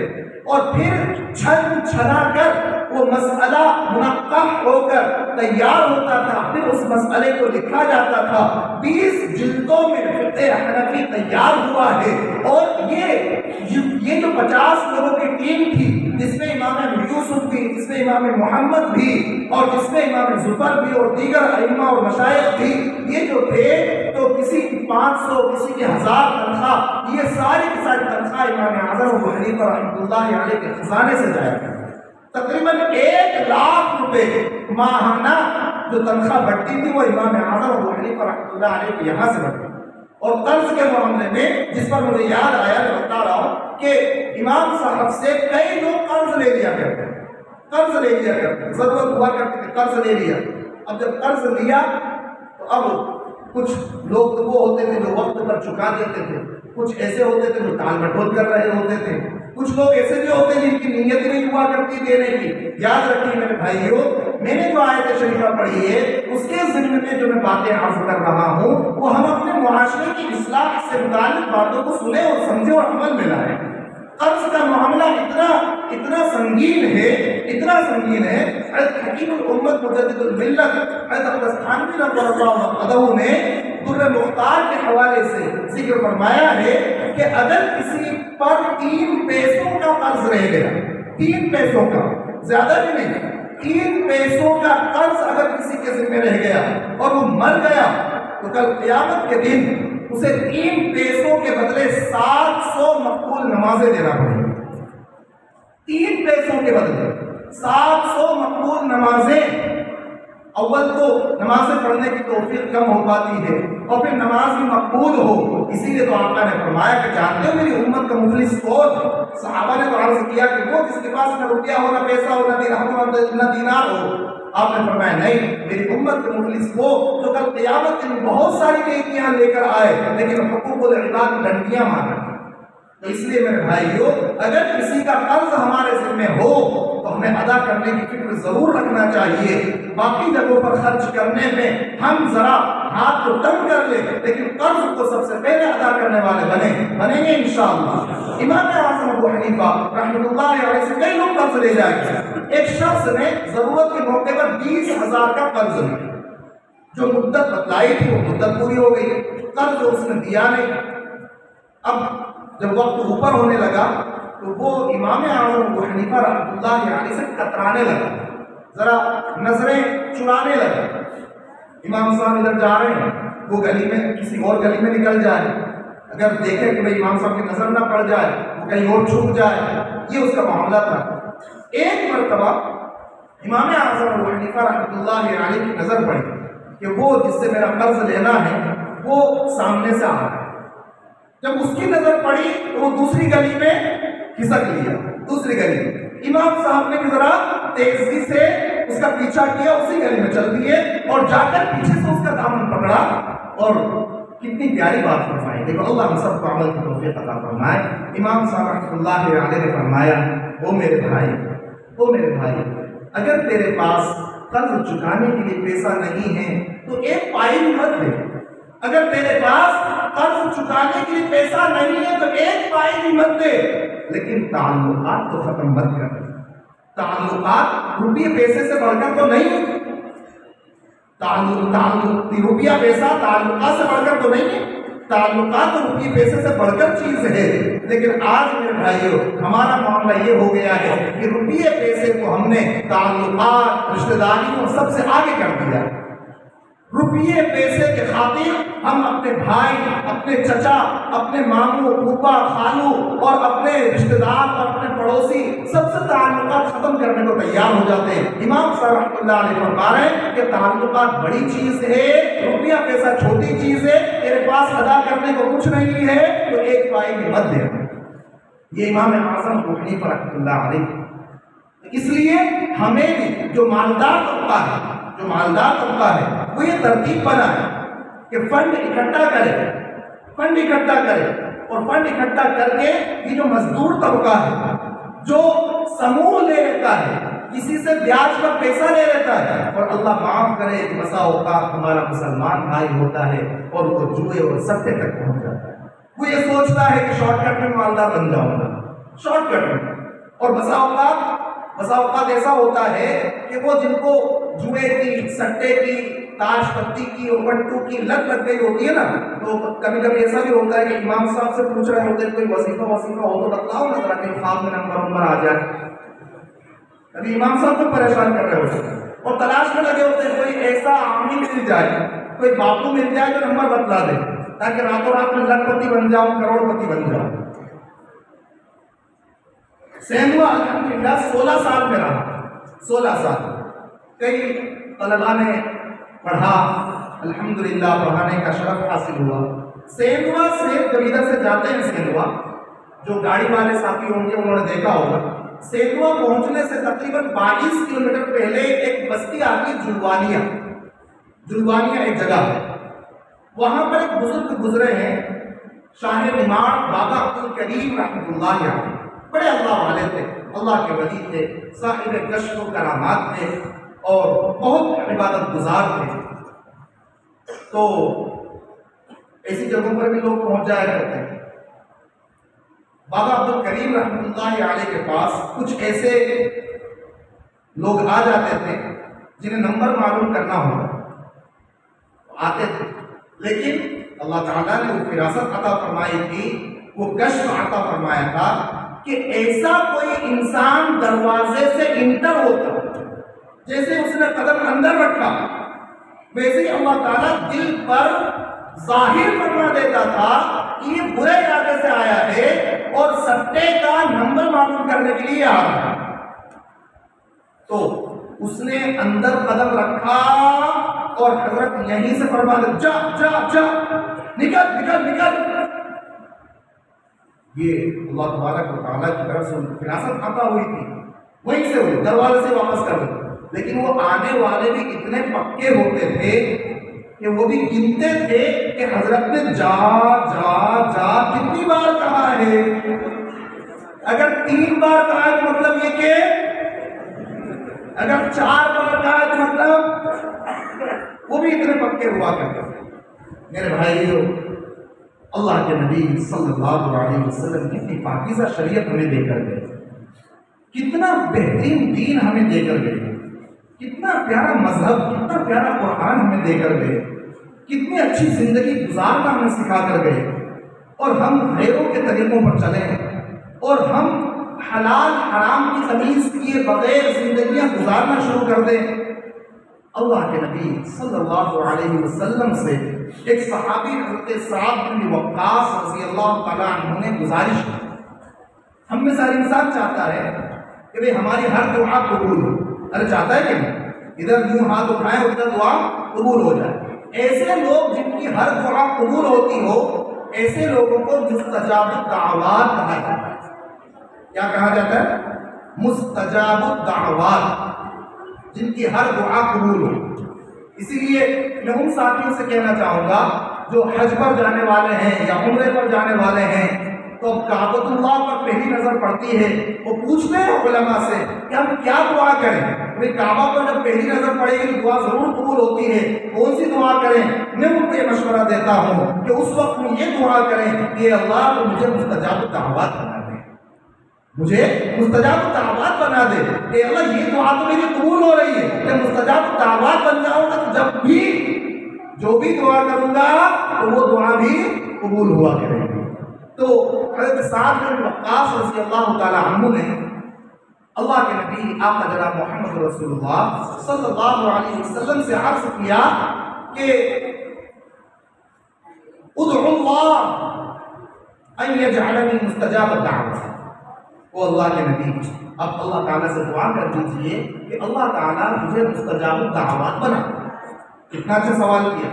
اور پھر چھن چھنا کر وہ مسئلہ منقح ہو کر تیار ہوتا تھا، پھر اس مسئلے کو لکھا جاتا تھا۔ 20 جلدوں میں فقہ حنفی تیار ہوا ہے، اور یہ جو 50 لوگوں کی ٹیم تھی جس میں امام یوسف بھی، جس میں امام محمد بھی، اور جس میں امام ظفر بھی اور دیگر ائمہ اور مشائخ بھی، یہ جو تھے تو کسی کی 500 کسی کی 1000 تنخواہ، یہ ساری کی ساری تنخواہ امام اعظم ابو حنیفہ رحمۃ اللہ علیہ کے خزانے سے جایا کرتی۔ تقریباً 1 لاکھ روپے ماہانہ جو تنخواہ بڑھتی تھی وہ امام اعظم ابو حنیفہ رحمۃ اللہ علیہ کے یہاں سے بڑھتی۔ اور قرض کے معاملے میں جس پر مجھے یاد آیا میں بتا رہا ہوں کہ امام صاحب سے کئی لوگ قرض لے لیا کرتے ہیں، قرض لے لیا کرتے ہیں، ضرورت ہوا کرتی تھی، قرض لے لیا۔ اب جب قرض لیا تو اب کچھ لوگ تو وہ ہوتے تھے جو وقت پر چکا دیتے تھے، کچھ ایسے ہوتے تھے جو ٹال مٹول کر رہے ہوتے تھے، کچھ لوگ ایسے بھی ہوتے ہیں جن کی نیت نہیں ہوا کرتی دینے کی۔ یاد رکھیے میرے بھائیوں، میں نے جو آیت شریفہ پڑھی ہے اس کے ضمن میں جو میں باتیں عرض کر رہا ہوں وہ ہم اپنے معاشرے کی اصلاح سے متعلق باتوں کو سنیں اور سمجھیں اور عمل میں لائیں۔ قرض کا معاملہ اتنا سنگین ہے، اتنا سنگین ہے۔ حضرت حکیم الامت مجدد الملت حضرت تھانوی رضی اللہ عنہ نے در مختار کے حوالے سے ذکر فرمایا ہے کہ اگر کسی پر 3 پیسوں کا قرض رہ گیا، 3 پیسوں کا، زیادہ بھی نہیں، 3 پیسوں کا قرض اگر کسی کے ذمہ رہ گیا اور وہ مر گیا تو کل قیامت کے دن اسے 3 پیسوں کے بدلے 700 مقبول نمازیں دینا پڑیں گی۔ 3 پیسوں کے بدلے 700 مقبول نمازیں۔ اول تو نمازیں پڑھنے کی توفیق کم ہو پاتی ہے اور پھر نماز بھی مقبول ہو، اسی لیے تو آقا نے فرمایا کہ جانتے ہو میری امت کا مفلس کون؟ صحابہ نے تو عرض کیا کہ وہ جس کے پاس نہ روپیہ ہو، نہ پیسہ ہو، نہ درہم نہ دینار ہو۔ آپ نے فرمایا نہیں، میری امت کا مفلس وہ جو کل قیامت میں بہت ساری نیکیاں لے کر آئے لیکن حقوق العباد ڈنڈیاں مارے۔ تو اس لیے میرے بھائیو، اگر کسی کا قرض ہمارے ذمہ ہو تو ہمیں ادا کرنے کی فکر ضرور رکھنا چاہیے۔ باقی جگہوں پر خرچ کرنے میں ہم ذرا ہاتھ کو تنگ کر لیں لیکن قرض کو سب سے پہلے ادا کرنے والے بنیں گے انشاءاللہ۔ امام اعظم ابو حنیفہ رحمۃ اللہ علیہ سے کئی لوگ قرض لے جائیں گے۔ ایک شخص نے ضرورت کے موقع پر 20,000 کا قرض لیا، جو مدت بتلائی تھی وہ مدت پوری ہو گئی، قرض اس نے دیا نہیں۔ اب جب وقت اوپر ہونے لگا تو وہ امام اعظم ابو حنیفہ رحمۃ اللہ علیہ سے کترانے لگا، ذرا نظریں چرانے لگا۔ امام صاحب ادھر جا رہے ہیں، وہ گلی میں کسی اور گلی میں نکل جائے، اگر دیکھے کہ بھئی امام صاحب کی نظر نہ پڑ جائے وہ کہیں اور چھپ جائے، یہ اس کا معاملہ تھا۔ ایک مرتبہ امام اعظم ابو حنیفہ رحمۃ اللہ علیہ کی نظر پڑی کہ وہ جس سے میرا قرض لینا ہے وہ سامنے سے آ رہا ہے۔ جب اس کی نظر پڑی تو وہ دوسری گلی میں کھسک لیا، دوسری گلی میں۔ امام صاحب نے ذرا تیزی سے اس کا پیچھا کیا، اسی گلی میں چل دیے اور جا کر پیچھے سے اس کا دامن پکڑا اور کتنی پیاری بات فرمائی۔ دیکھو اللہ ہم سب کو عمل کی توفیق عطا فرمائے۔ امام صاحب رحمۃ اللہ علیہ نے فرمایا، او میرے بھائی، اگر تیرے پاس قرض چکانے کے لیے پیسہ نہیں ہے تو ایک پائی مت دے۔ اگر تیرے پاس قرض چکانے کے لیے پیسہ نہیں ہے تو ایک پائی بھی مت دے، لیکن تعلقات تو ختم مت کر۔ تعلقات روپیے پیسے سے بڑھ کر تو نہیں، روپیہ پیسہ تعلقات سے بڑھ کر تو نہیں ہے، تعلقات اور روپیے پیسے سے بڑھ کر چیز ہے۔ لیکن آج میرے بھائیوں ہمارا معاملہ یہ ہو گیا ہے کہ روپیے پیسے کو ہم نے تعلقات، رشتہ داریوں سب سے آگے کر دیا۔ روپیے پیسے کے خاطر ہم اپنے بھائی، اپنے چچا، اپنے ماموں، پھوپھا، خالو اور اپنے رشتہ دار اور اپنے پڑوسی سب سے تعلقات ختم کرنے کو تیار ہو جاتے ہیں۔ امام صاحب رحمۃ اللہ علیہ فرما رہے ہیں کہ تعلقات بڑی چیز ہے، روپیہ پیسہ چھوٹی چیز ہے، تیرے پاس ادا کرنے کو کچھ نہیں ہے تو ایک پائی بھی مت دے۔ یہ امام اعظم ابو حنیفہ رحمۃ اللہ علیہ۔ اس لیے ہمیں بھی جو مالدار طبقہ ہے وہ یہ ترتیب بنائے کہ فنڈ اکٹھا کرے اور فنڈ اکٹھا کر کے یہ جو مزدور طبقہ ہے، جو سموہ لے لیتا ہے، کسی سے بیاج پر پیسہ لے لیتا ہے، اور اللہ معاف کرے کہ بسا اوقات ہمارا مسلمان بھائی ہوتا ہے اور وہ جوئے اور سٹے تک پہنچ جاتا ہے۔ وہ یہ سوچتا ہے کہ شارٹ کٹ میں مالدار بن جاؤں گا، شارٹ کٹ میں، اور بسا اوقات ایسا ہوتا ہے کہ وہ جن کو جوئے کی، سٹے کی، تاش پتی کی اور پٹو کی لت لگ گئی ہوتی ہے نا، تو کبھی کبھی ایسا بھی ہوتا ہے کہ امام صاحب سے پوچھ رہے ہوتے ہیں کوئی وظیفہ ہو تو بتلاؤ نا ذرا کہ خواب میں نمبر آ جائے۔ ابھی امام صاحب کو پریشان کر رہے ہوتے ہیں اور تلاش میں لگے ہوتے ہیں کوئی ایسا عامل مل جائے، کوئی باپو مل جائے جو نمبر بتلا دے تاکہ راتوں رات میں لکھ پتی بن جاؤں، کروڑ پتی بن جاؤں۔ سینوا الحمدللہ 16 سال میں رہا، 16 سال کئی طلباء نے پڑھا، الحمدللہ پڑھانے کا شرف حاصل ہوا۔ سینوا سے جب ادھر سے جاتے ہیں سینوا، جو گاڑی والے ساتھی ہوں گے انہوں نے دیکھا ہوگا، سینوا پہنچنے سے تقریباً 22 کلومیٹر پہلے ایک بستی آتی ہے جلوانیہ ایک جگہ ہے، وہاں پر ایک بزرگ گزرے ہیں، شاہ نمار بابا عبدالکریم رحمۃ اللہ علیہ، بڑے اللہ والے تھے، اللہ کے ولی تھے، صاحب کشف و کرامات تھے اور بہت عبادت گزار تھے۔ تو ایسی جگہوں پر بھی لوگ پہنچ جایا کرتے ہیں۔ بابا عبدالکریم رحمۃ اللہ علیہ کے پاس کچھ ایسے لوگ آ جاتے تھے جنہیں نمبر معلوم کرنا ہوگا، آتے تھے، لیکن اللہ تعالیٰ نے وہ فراست عطا فرمائی تھی وہ کشف عطا فرمایا تھا کہ ایسا کوئی انسان دروازے سے انٹر ہوتا، جیسے اس نے قدم اندر رکھا ویسے ہی اللہ تعالیٰ دل پر ظاہر فرما دیتا تھا کہ یہ برے ارادے سے آیا ہے اور سٹے کا نمبر معلوم کرنے کے لیے آ رہا ہے۔ تو اس نے اندر قدم رکھا اور حضرت یہیں سے فرما دے جا جا جا نکل نکل نکل۔ یہ اللہ تبارک و تعالیٰ کی طرف سے فراست عطا ہوئی تھی، وہیں سے ہوئی، دروازے سے واپس کر دی۔ لیکن وہ آنے والے بھی اتنے پکے ہوتے تھے کہ وہ بھی گنتے تھے کہ حضرت نے جا جا جا کتنی بار کہا ہے۔ اگر 3 بار کہا ہے تو مطلب یہ کہ اگر 4 بار کہا ہے تو مطلب وہ بھی اتنے پکے ہوا کرتے تھے۔ میرے بھائیو، اللہ کے نبی صلی اللہ علیہ وسلم کتنی پاکیزہ شریعت ہمیں دے کر گئے، کتنا بہترین دین ہمیں دے کر گئے، کتنا پیارا مذہب، کتنا پیارا قرآن ہمیں دے کر گئے، کتنی اچھی زندگی گزارنا ہمیں سکھا کر گئے، اور ہم غیروں کے طریقوں پر چلیں اور ہم حلال حرام کی تمیز کیے بغیر زندگیاں گزارنا شروع کر دیں۔ اللہ کے نبی صلی اللہ علیہ وسلم سے ایک صحابی حضرت سعد بن وقاص رضی اللہ تعالیٰ عنہ نے گزارش کی، ہم میں سارے انسان چاہتا ہے کہ بھئی ہماری ہر دعا قبول ہو، ارے چاہتا ہے کہ نہیں، ادھر یوں ہاتھ اٹھائیں ادھر دعا قبول ہو جائے۔ ایسے لوگ جن کی ہر دعا قبول ہوتی ہو، ایسے لوگوں کو مستجاب الدعوات کہا جاتا ہے۔ کیا کہا جاتا ہے؟ مستجاب الدعوات، جن کی ہر دعا قبول ہو۔ اسی لیے میں ان ساتھیوں سے کہنا چاہوں گا جو حج پر جانے والے ہیں یا عمرے پر جانے والے ہیں، تو کعبۃ اللہ پر پہلی نظر پڑتی ہے، وہ پوچھتے ہیں علماء سے کہ ہم کیا دعا کریں؟ بھئی کعبہ پر جب پہلی نظر پڑے گی تو دعا ضرور قبول ہوتی ہے، کون سی دعا کریں؟ میں ان کو یہ مشورہ دیتا ہوں کہ اس وقت میں یہ دعا کریں کہ اللہ تو مجھے مستجاب الدعوات بنا دے، مجھے مستجاب الدعوات بنا دے، کہ اللہ یہ دعا تو میری قبول ہو رہی ہے، میں مستجاب الدعوات بن جاؤں گا تو جب بھی جو بھی دعا کروں گا تو وہ دعا بھی قبول ہوا کرے گی۔ تو حضرت سعد بن وقاص رضی اللہ تعالی عنہ نے اللہ کے نبی آقا جناب محمد رسول اللہ صلی اللہ علیہ وسلم سے عرض کیا کہ ادعو اللہ ان یجعلنی مستجاب الدعوت۔ وہ اللہ کے نبی اب اللہ تعالیٰ سے دعا کر دیجئے کہ اللہ تعالیٰ مجھے مستجاب الدعوات بنا۔ کتنا اچھا سوال کیا،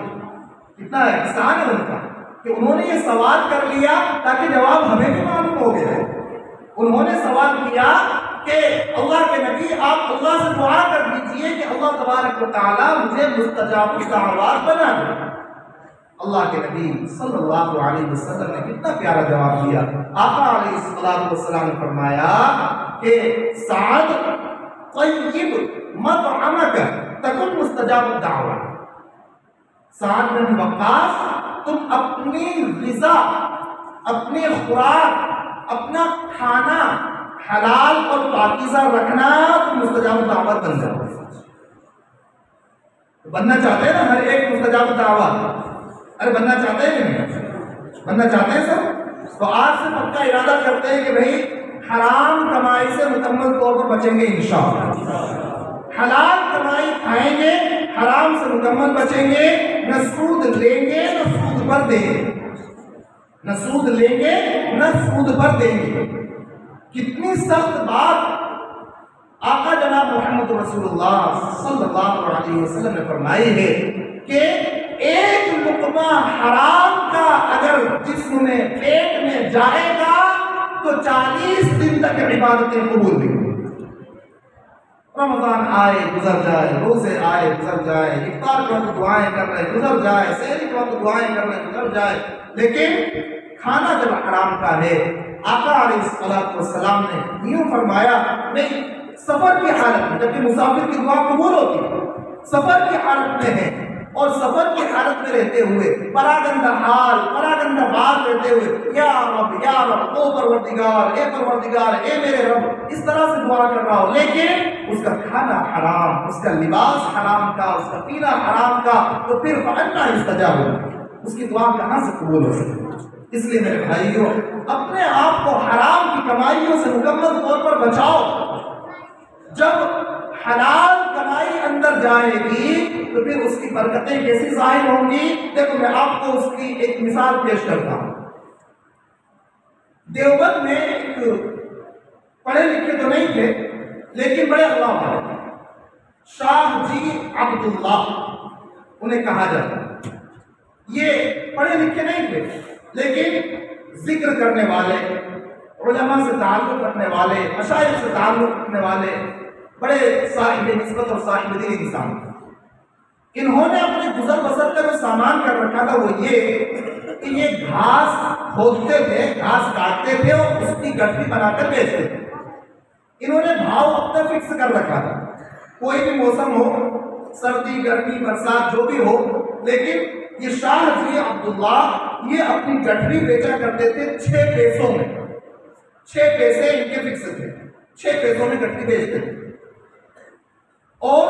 کتنا احسان ہے ان کا کہ انہوں نے یہ سوال کر لیا تاکہ جواب ہمیں بھی معلوم ہو گیا۔ انہوں نے سوال کیا کہ اللہ کے نبی آپ اللہ سے دعا کر دیجئے کہ اللہ تبارک و تعالیٰ مجھے مستجاب الدعوات بنا دے۔ اللہ کے نبی صلی اللہ علیہ وسلم نے کتنا پیارا جواب دیا۔ آقا علیہ السلام نے فرمایا کہ سعد طیب مطعمک تکن مستجاب الدعوات۔ سعد بن وقاص، تم اپنی غذا، اپنی خوراک، اپنا کھانا حلال اور پاکیزہ رکھنا تو مستجاب الدعوات بن جاؤ۔ بننا چاہتے ہیں نا ہر ایک مستجاب الدعوات؟ ارے بننا چاہتے ہیں کہ نہیں؟ بننا چاہتے ہیں سب؟ تو آج سے پکا ارادہ کرتے ہیں کہ بھئی حرام کمائی سے مکمل طور پر بچیں گے انشاءاللہ، حلال کمائی کھائیں گے، حرام سے مکمل بچیں گے، نہ سود لیں گے نہ سود پر دیں گے، نہ سود لیں گے نہ سود پر دیں گے۔ کتنی سخت بات آقا جناب محمد رسول اللہ صلی اللہ علیہ وسلم نے فرمائی ہے کہ ایک لقمہ حرام کا اگر جسم میں پیٹ میں جائے گا تو 40 دن تک عبادتیں قبول نہیں ہوگی۔ رمضان آئے گزر جائے، روزے آئے گزر جائے، افطار کے وقت دعائیں کر رہے گزر جائے، سحری کے وقت دعائیں کر رہے گزر جائے، لیکن کھانا جب حرام کا ہے، آقا علیہ السلام نے یوں فرمایا، نہیں سفر کی حالت میں، جبکہ مسافر کی دعا قبول ہوتی ہے، سفر کی حالت میں ہے اور سفر کی حالت میں رہتے ہوئے پراگندہ حال پراگندہ بات رہتے ہوئے یا رب او پروردگار اے میرے رب، اس طرح سے دعا کر رہا ہو، لیکن اس کا کھانا حرام، اس کا لباس حرام کا، اس کا پینا حرام کا، تو پھر فَأَنَّىٰ يُسْتَجَابُ لَهُ، اس کی دعا کہاں سے قبول ہو سکتی؟ اس لیے میرے بھائیوں، اپنے آپ کو حرام کی کمائیوں سے مکمل طور پر بچاؤ۔ جب حلال کمائی اندر جائے گی تو پھر اس کی برکتیں کیسی ظاہر ہوں گی؟ دیکھو میں آپ کو اس کی ایک مثال پیش کرتا ہوں۔ دیوبند میں ایک پڑھے لکھے تو نہیں تھے لیکن بڑے اللہ والے شاہ جی عبداللہ انہیں کہا جاتا۔ یہ پڑھے لکھے نہیں تھے لیکن ذکر کرنے والے، علماء سے تعلق رکھنے والے، مشائخ سے تعلق رکھنے والے بڑے صاحب نسبت اور صاحب دل انسان۔ انہوں نے اپنے گزر بسر کا جو سامان کر رکھا تھا وہ یہ کہ یہ گھاس کھودتے تھے، گھاس کاٹتے تھے اور اس کی گٹھی بنا کر بیچتے تھے۔ انہوں نے بھاؤ اپنا فکس کر رکھا تھا، کوئی بھی موسم ہو، سردی گرمی برسات جو بھی ہو، لیکن یہ شاہ جی عبداللہ یہ اپنی گٹھی بیچا کرتے تھے 6 پیسوں میں۔ 6 پیسے ان کے فکس تھے، 6 پیسوں میں گٹھی بیچتے تھے، اور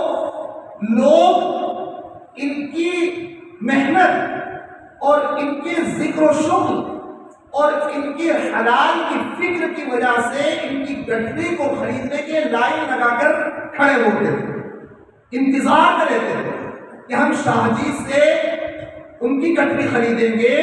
لوگ ان کی محنت اور ان کے ذکر و شغل اور ان کی حلال کی فکر کی وجہ سے ان کی گٹھی کو خریدنے کے لائن لگا کر کھڑے ہوتے تھے، انتظار میں رہتے تھے کہ ہم شاہ جی سے ان کی گٹھی خریدیں گے،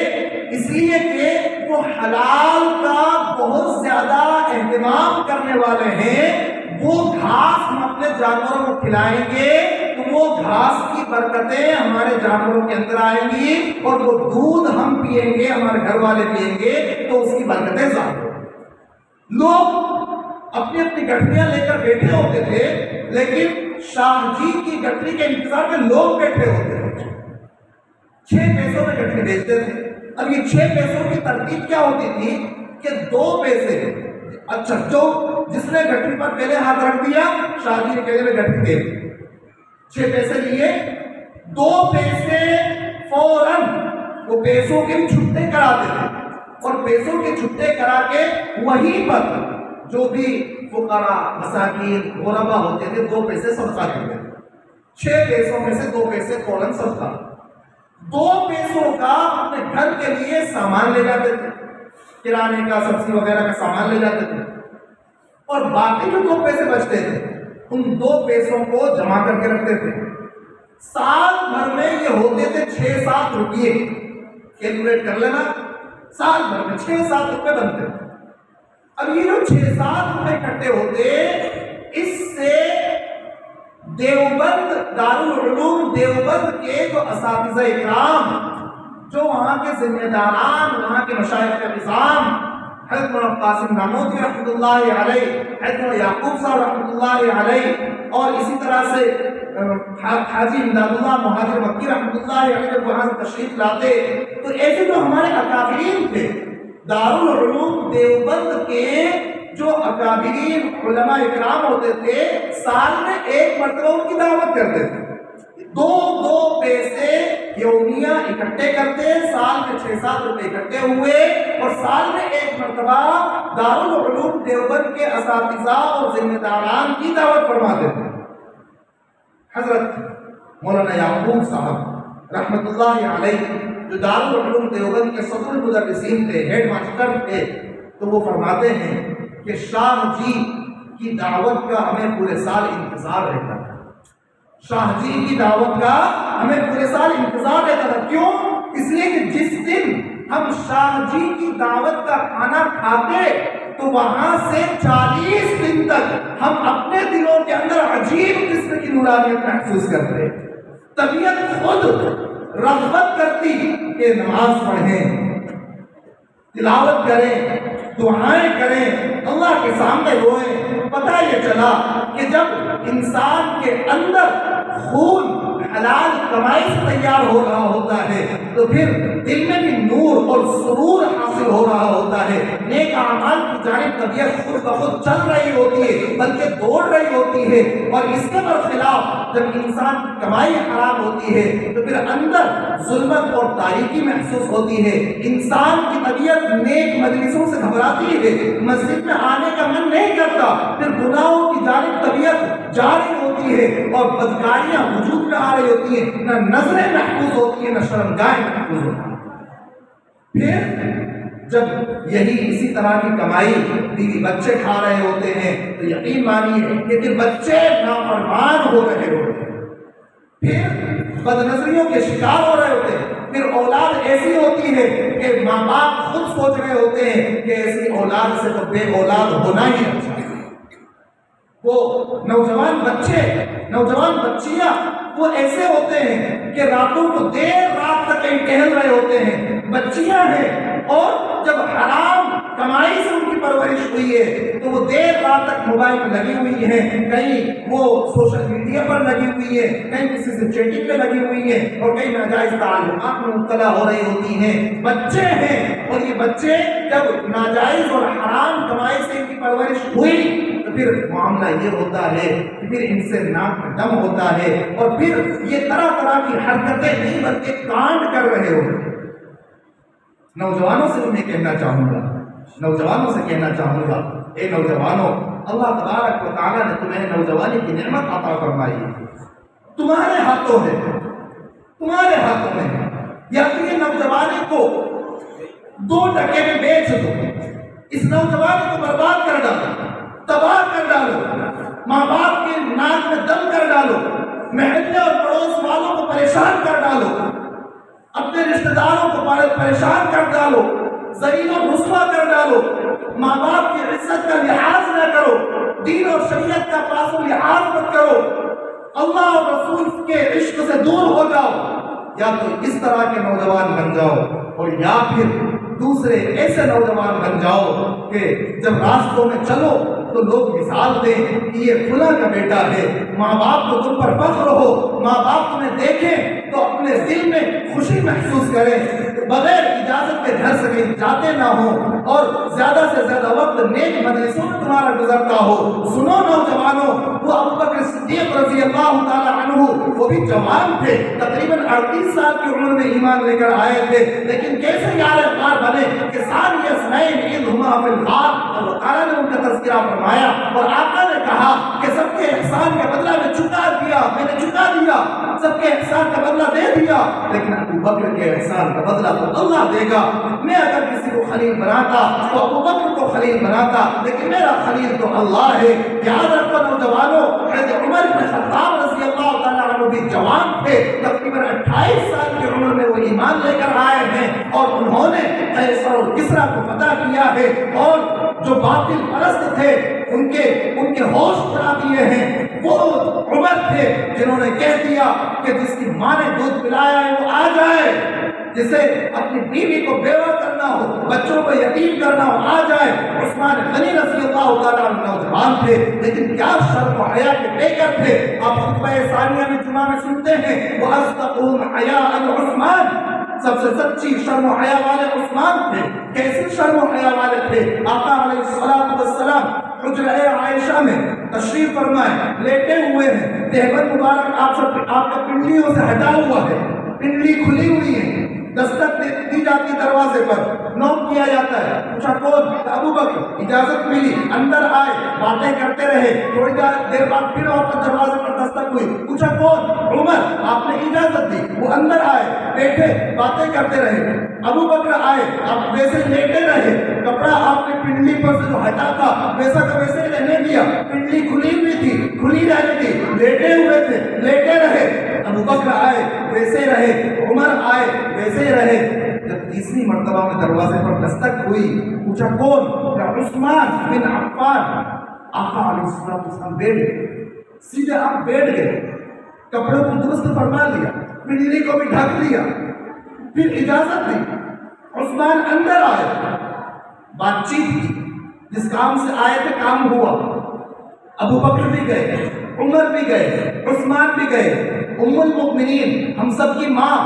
اس لیے کہ وہ حلال کا بہت زیادہ اہتمام کرنے والے ہیں۔ وہ گھاس ہم اپنے جانوروں کو کھلائیں گے تو وہ گھاس کی برکتیں ہمارے جانوروں کے اندر آئیں گی، اور وہ دودھ ہم پئیں گے، ہمارے گھر والے پئیں گے تو اس کی برکتیں ظاہر ہوں گی۔ لوگ اپنی اپنی گٹھیاں لے کر بیٹھے ہوتے تھے لیکن شاہ جی کی گٹھی کے انتظار میں لوگ بیٹھے ہوتے تھے۔ 6 پیسوں میں گٹھی بیچتے تھے۔ اب یہ 6 پیسوں کی ترتیب کیا ہوتی تھی کہ 2 پیسے، اچھا جو جس نے گٹھی پر پہلے ہاتھ رکھ دیا شاہ جی نے کہنے میں گٹھی دے دی، 6 پیسے لیے، 2 پیسے فوراً وہ پیسوں کے چھٹے کراتے تھے، اور پیسوں کے چھٹے کرا کے وہیں پر جو بھی فقراء مساکین غربا ہوتے تھے 2 پیسے صدقہ کرتے تھے۔ 6 پیسوں میں سے 2 پیسے فوراً صدقہ، 2 پیسوں کا اپنے گھر کے لیے سامان لے جاتے تھے، کرانے کا سبزی وغیرہ کا سامان لے جاتے تھے، اور باقی جو 2 پیسے بچتے تھے ان 2 پیسوں کو جمع کر کے رکھتے تھے۔ سال بھر میں یہ ہوتے تھے 6-7 روپئے، کیلکولیٹ کر لینا، سال بھر میں 6-7 روپئے بنتے تھے۔ اب یہ جو 6-7 روپئے اکٹھے ہوتے، اس سے دیوبند دارالعلوم دیوبند کے جو اساتذہ اکرام، جو وہاں کے ذمہ داران، وہاں کے مشائخ نظام، حضرت مولانا قاسم نانوتوی رحمۃ اللہ علیہ، حضرت مولانا یعقوب صاحب رحمۃ اللہ علیہ، اور اسی طرح سے حاجی امداد اللہ مہاجر مکی رحمۃ اللہ علیہ جب وہاں سے تشریف لاتے تو ایسے جو ہمارے اکابرین تھے دارالعلوم دیوبند کے، جو اکابرین علماء اکرام ہوتے تھے، سال میں 1 مرتبہ ان کی دعوت کرتے تھے، 2 پیسے یومیہ اکٹھے کرتے، سال میں 6-7 روپے اکٹھے ہوئے، اور سال میں 1 مرتبہ دارالعلوم دیوبند کے اساتذہ اور ذمہ داران کی دعوت فرماتے تھے۔ حضرت مولانا یعقوب صاحب رحمۃ اللہ علیہ جو دارالعلوم دیوبند کے صدر المدرسین تھے، ہیڈ ماسٹر تھے، تو وہ فرماتے ہیں کہ شاہ جی کی دعوت کا ہمیں پورے سال انتظار رہتا تھا۔ شاہ جی کی دعوت کا ہمیں پورے سال انتظار رہتا تھا، کیوں؟ اس لیے کہ جس دن ہم شاہ جی کی دعوت کا کھانا کھاتے تو وہاں سے 40 دن تک ہم اپنے دلوں کے اندر عجیب قسم کی نورانیت محسوس کرتے، طبیعت خود رغبت کرتی کہ نماز پڑھیں، تلاوت کریں، دعائیں کریں، اللہ کے سامنے روئیں۔ پتہ یہ چلا کہ جب انسان کے اندر خون حلال کمائی سے تیار ہو رہا ہوتا ہے تو پھر دل میں بھی نور اور سرور حاصل ہو رہا ہوتا ہے، نیک اعمال کی جانب طبیعت خود بخود چل رہی ہوتی ہے بلکہ دوڑ رہی ہوتی ہے، اور اس کے برخلاف جب انسان کی کمائی حرام ہوتی ہے تو پھر اندر ظلمت اور تاریکی محسوس ہوتی ہے، انسان کی طبیعت نیک مجلسوں سے گھبراتی ہے، مسجد میں آنے کا من نہیں کرتا، پھر گناہوں کی جانب طبیعت جاری ہوتی ہے اور بدکاریاں وجود میں آ رہی ہوتی ہیں، نہ نظریں محفوظ ہوتی ہیں نہ شرمگاہیں محفوظ ہوتی ہیں۔ پھر جب یہی اسی طرح کی کمائی بیوی بچے کھا رہے ہوتے ہیں تو یقین مانیے کہ یہ بچے نافرمان ہو رہے ہوتے ہیں، پھر بد نظریوں کے شکار ہو رہے ہوتے ہیں، پھر اولاد ایسی ہوتی ہے کہ ماں باپ خود سوچ رہے ہوتے ہیں کہ ایسی اولاد سے تو بے اولاد ہونا ہی اچھا ہے۔ وہ نوجوان بچے، نوجوان بچیاں وہ ایسے ہوتے ہیں کہ راتوں کو دیر رات تک کہیں ٹہل رہے ہوتے ہیں، بچیاں ہیں، اور جب حرام کمائی سے ان کی پرورش ہوئی ہے تو وہ دیر رات تک موبائل پہ لگی ہوئی ہیں، کہیں وہ سوشل میڈیا پر لگی ہوئی ہے، کہیں کسی سے چیٹنگ پہ لگی ہوئی ہے، اور کہیں ناجائز تعلقات میں مبتلا ہو رہی ہوتی ہیں، بچے ہیں، اور یہ بچے جب ناجائز اور حرام کمائی سے ان کی پرورش ہوئی تو پھر معاملہ یہ ہوتا ہے کہ پھر ان سے ناک میں دم ہوتا ہے، اور پھر یہ طرح طرح کی حرکتیں نہیں بلکہ کانڈ کر رہے ہوتے ہیں۔ نوجوانوں سے میں کہنا چاہوں گا، نوجوانوں سے کہنا چاہوں گا، اے نوجوانوں، اللہ تبارک و تعالیٰ نے تمہیں نوجوانی کی نعمت عطا فرمائی ہے، تمہارے ہاتھوں ہے، تمہارے ہاتھوں میں، یا تو یہ نوجوانی کو 2 ٹکے میں بیچ دو، اس نوجوانی کو برباد کر ڈالو، تباہ کر ڈالو، ماں باپ کے ناک میں دم کر ڈالو، محلے اور پڑوس والوں کو پریشان کر ڈالو، اپنے رشتہ داروں کو پریشان کر ڈالو، ذلیل و رسوا کر ڈالو، ماں باپ کی عزت کا لحاظ نہ کرو، دین اور شریعت کا پاس و لحاظ مت کرو، اللہ اور رسول کے عشق سے دور ہو جاؤ، یا تو اس طرح کے نوجوان بن جاؤ، اور یا پھر دوسرے ایسے نوجوان بن جاؤ کہ جب راستوں میں چلو تو لوگ مثال دیں کہ یہ فلاں کا بیٹا ہے، ماں باپ کو تم پر فخر ہو، ماں باپ تمہیں دیکھیں تو اپنے دل میں خوشی محسوس کریں، بغیر اجازت کے گھر سے کہیں جاتے نہ ہوں، اور زیادہ سے زیادہ وقت نیک مجلسوں میں تمہارا گزرتا ہو۔ سنو نوجوانوں، وہ ابوبکر صدیق رضی اللہ تعالی عنہ وہ بھی جوان تھے، تقریباً 38 سال کی عمر میں ایمان لے کر آئے تھے، لیکن کیسے یار غار بنے کہ ثانی اثنین اذ ہما فی الغار، اللہ تعالیٰ نے ان کا تذکرہ فرمایا، اور آقا نے کہا کہ سب کے احسان کا بدلہ میں چکا دیا، میں نے چکا دیا، سب کے احسان کا بدلہ دے دیا، لیکن ابو بکر کے احسان کا بدلہ تو اللہ دے گا۔ میں اگر کسی کو خلیل بناتا تو ابو بکر کو خلیل بناتا، لیکن میرا خلیل تو اللہ ہے۔ یاد رکھو نوجوانوں، حضرت عمر بن خطاب رضی اللہ تعالیٰ عنہ بھی جوان تھے، تقریباً 28 سال کی عمر میں وہ ایمان لے کر آئے ہیں، اور انہوں نے قیصر اور کسریٰ کو فتح کیا ہے، اور جو باطل پرست تھے ان کے ہوش اڑا دیے ہیں۔ وہ عمر تھے جنہوں نے کہہ دیا کہ جس کی ماں نے دودھ پلایا ہے وہ آ جائے، جسے اپنی بیوی کو بیوہ کرنا ہو، بچوں کو یتیم کرنا ہو، آ جائے۔ عثمان غنی رضی اللہ تعالیٰ عنہ نوجوان تھے، لیکن کیا شرم و حیا کے بے گر تھے۔ آپ خطبہ ثانیہ میں جمعہ میں سنتے ہیں وَأَصْدَقُهُمْ حَيَاءً عثمان، سب سے سچی شرم و حیا والے عثمان تھے۔ کیسی شرم و حیا والے تھے؟ آقا علیہ الصلوۃ والسلام حجرہ عائشہ میں تشریف فرمائے، لیٹے ہوئے ہیں، دہبت مبارک آپ کا پنڈلیوں سے ہٹا ہوا ہے، پنڈلی کھلی ہوئی ہے، دستک دی جاتی دروازے پر، نوک کیا جاتا ہے، پوچھا کون؟ ابو بکر، اجازت ملی، اندر آئے، باتیں کرتے رہے، تھوڑی دیر بعد پھر واپس دروازے پر دستک ہوئی، پوچھا کون؟ عمر، آپ نے اجازت دی، وہ اندر آئے، بیٹھے، باتیں کرتے رہے، ابو بکر آئے، آپ ویسے لیٹے رہے، کپڑا آپ نے پنڈلی پر سے جو ہٹا تھا ویسا کا ویسے ہی رہنے دیا، پنڈلی کھلی ہوئی تھی، کھلی رہنے دی، لیٹے ہوئے تھے، لیٹے رہے، ابو بکر آئے ویسے رہے، عمر آئے ویسے رہے۔ جب تیسری مرتبہ میں دروازے پر دستک ہوئی، پوچھا کون؟ عثمان بن عفان۔ آقا علیہ السلام بیٹھ گئے، سیدھے آپ بیٹھ گئے، کپڑوں کو درست فرما لیا، پنڈلی کو بھی ڈھک لیا، پھر اجازت دی، عثمان اندر آئے، بات چیت کی، جس کام سے آئے تھے کام ہوا، ابو بکر بھی گئے، عمر بھی گئے، عثمان بھی گئے، ام المؤمنین ہم سب کی ماں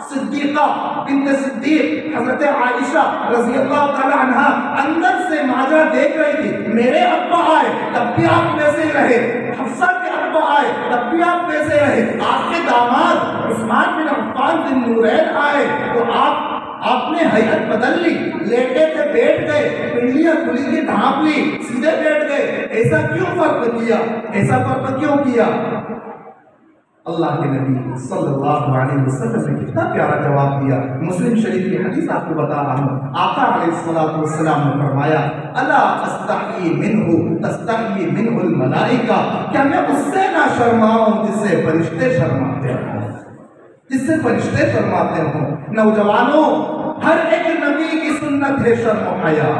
صدیقہ بنت صدیق حضرت عائشہ رضی اللہ تعالی عنہ اندر سے ماجرا دیکھ رہی تھی۔ میرے ابا آئے تب بھی آپ ویسے ہی رہے، حفصہ کے ابا آئے تب بھی آپ ویسے رہے، آپ کے داماد عثمان بن عفان بن نورین آئے تو آپ نے حیت بدل لی، لیٹے تھے بیٹھ گئے، پنڈلیاں کھلی تھی ڈھانپ لی، سیدھے بیٹھ گئے۔ ایسا کیوں فرق کیا؟ ایسا فرق کیوں کیا؟ اللہ کے نبی صلی اللہ علیہ وسلم نے کتنا پیارا جواب دیا. مسلم شریف کی حدیث آپ کو بتا رہا ہوں. آقا علیہ السلام نے فرمایا الا استحیی منہ تستحیی منہ الملائکہ، کیا میں اس سے نہ شرماؤں جس سے فرشتے شرماتے ہوں، جس سے فرشتے شرماتے ہوں. نوجوانوں، ہر ایک نبی کی سنت ہے شرم و حیا.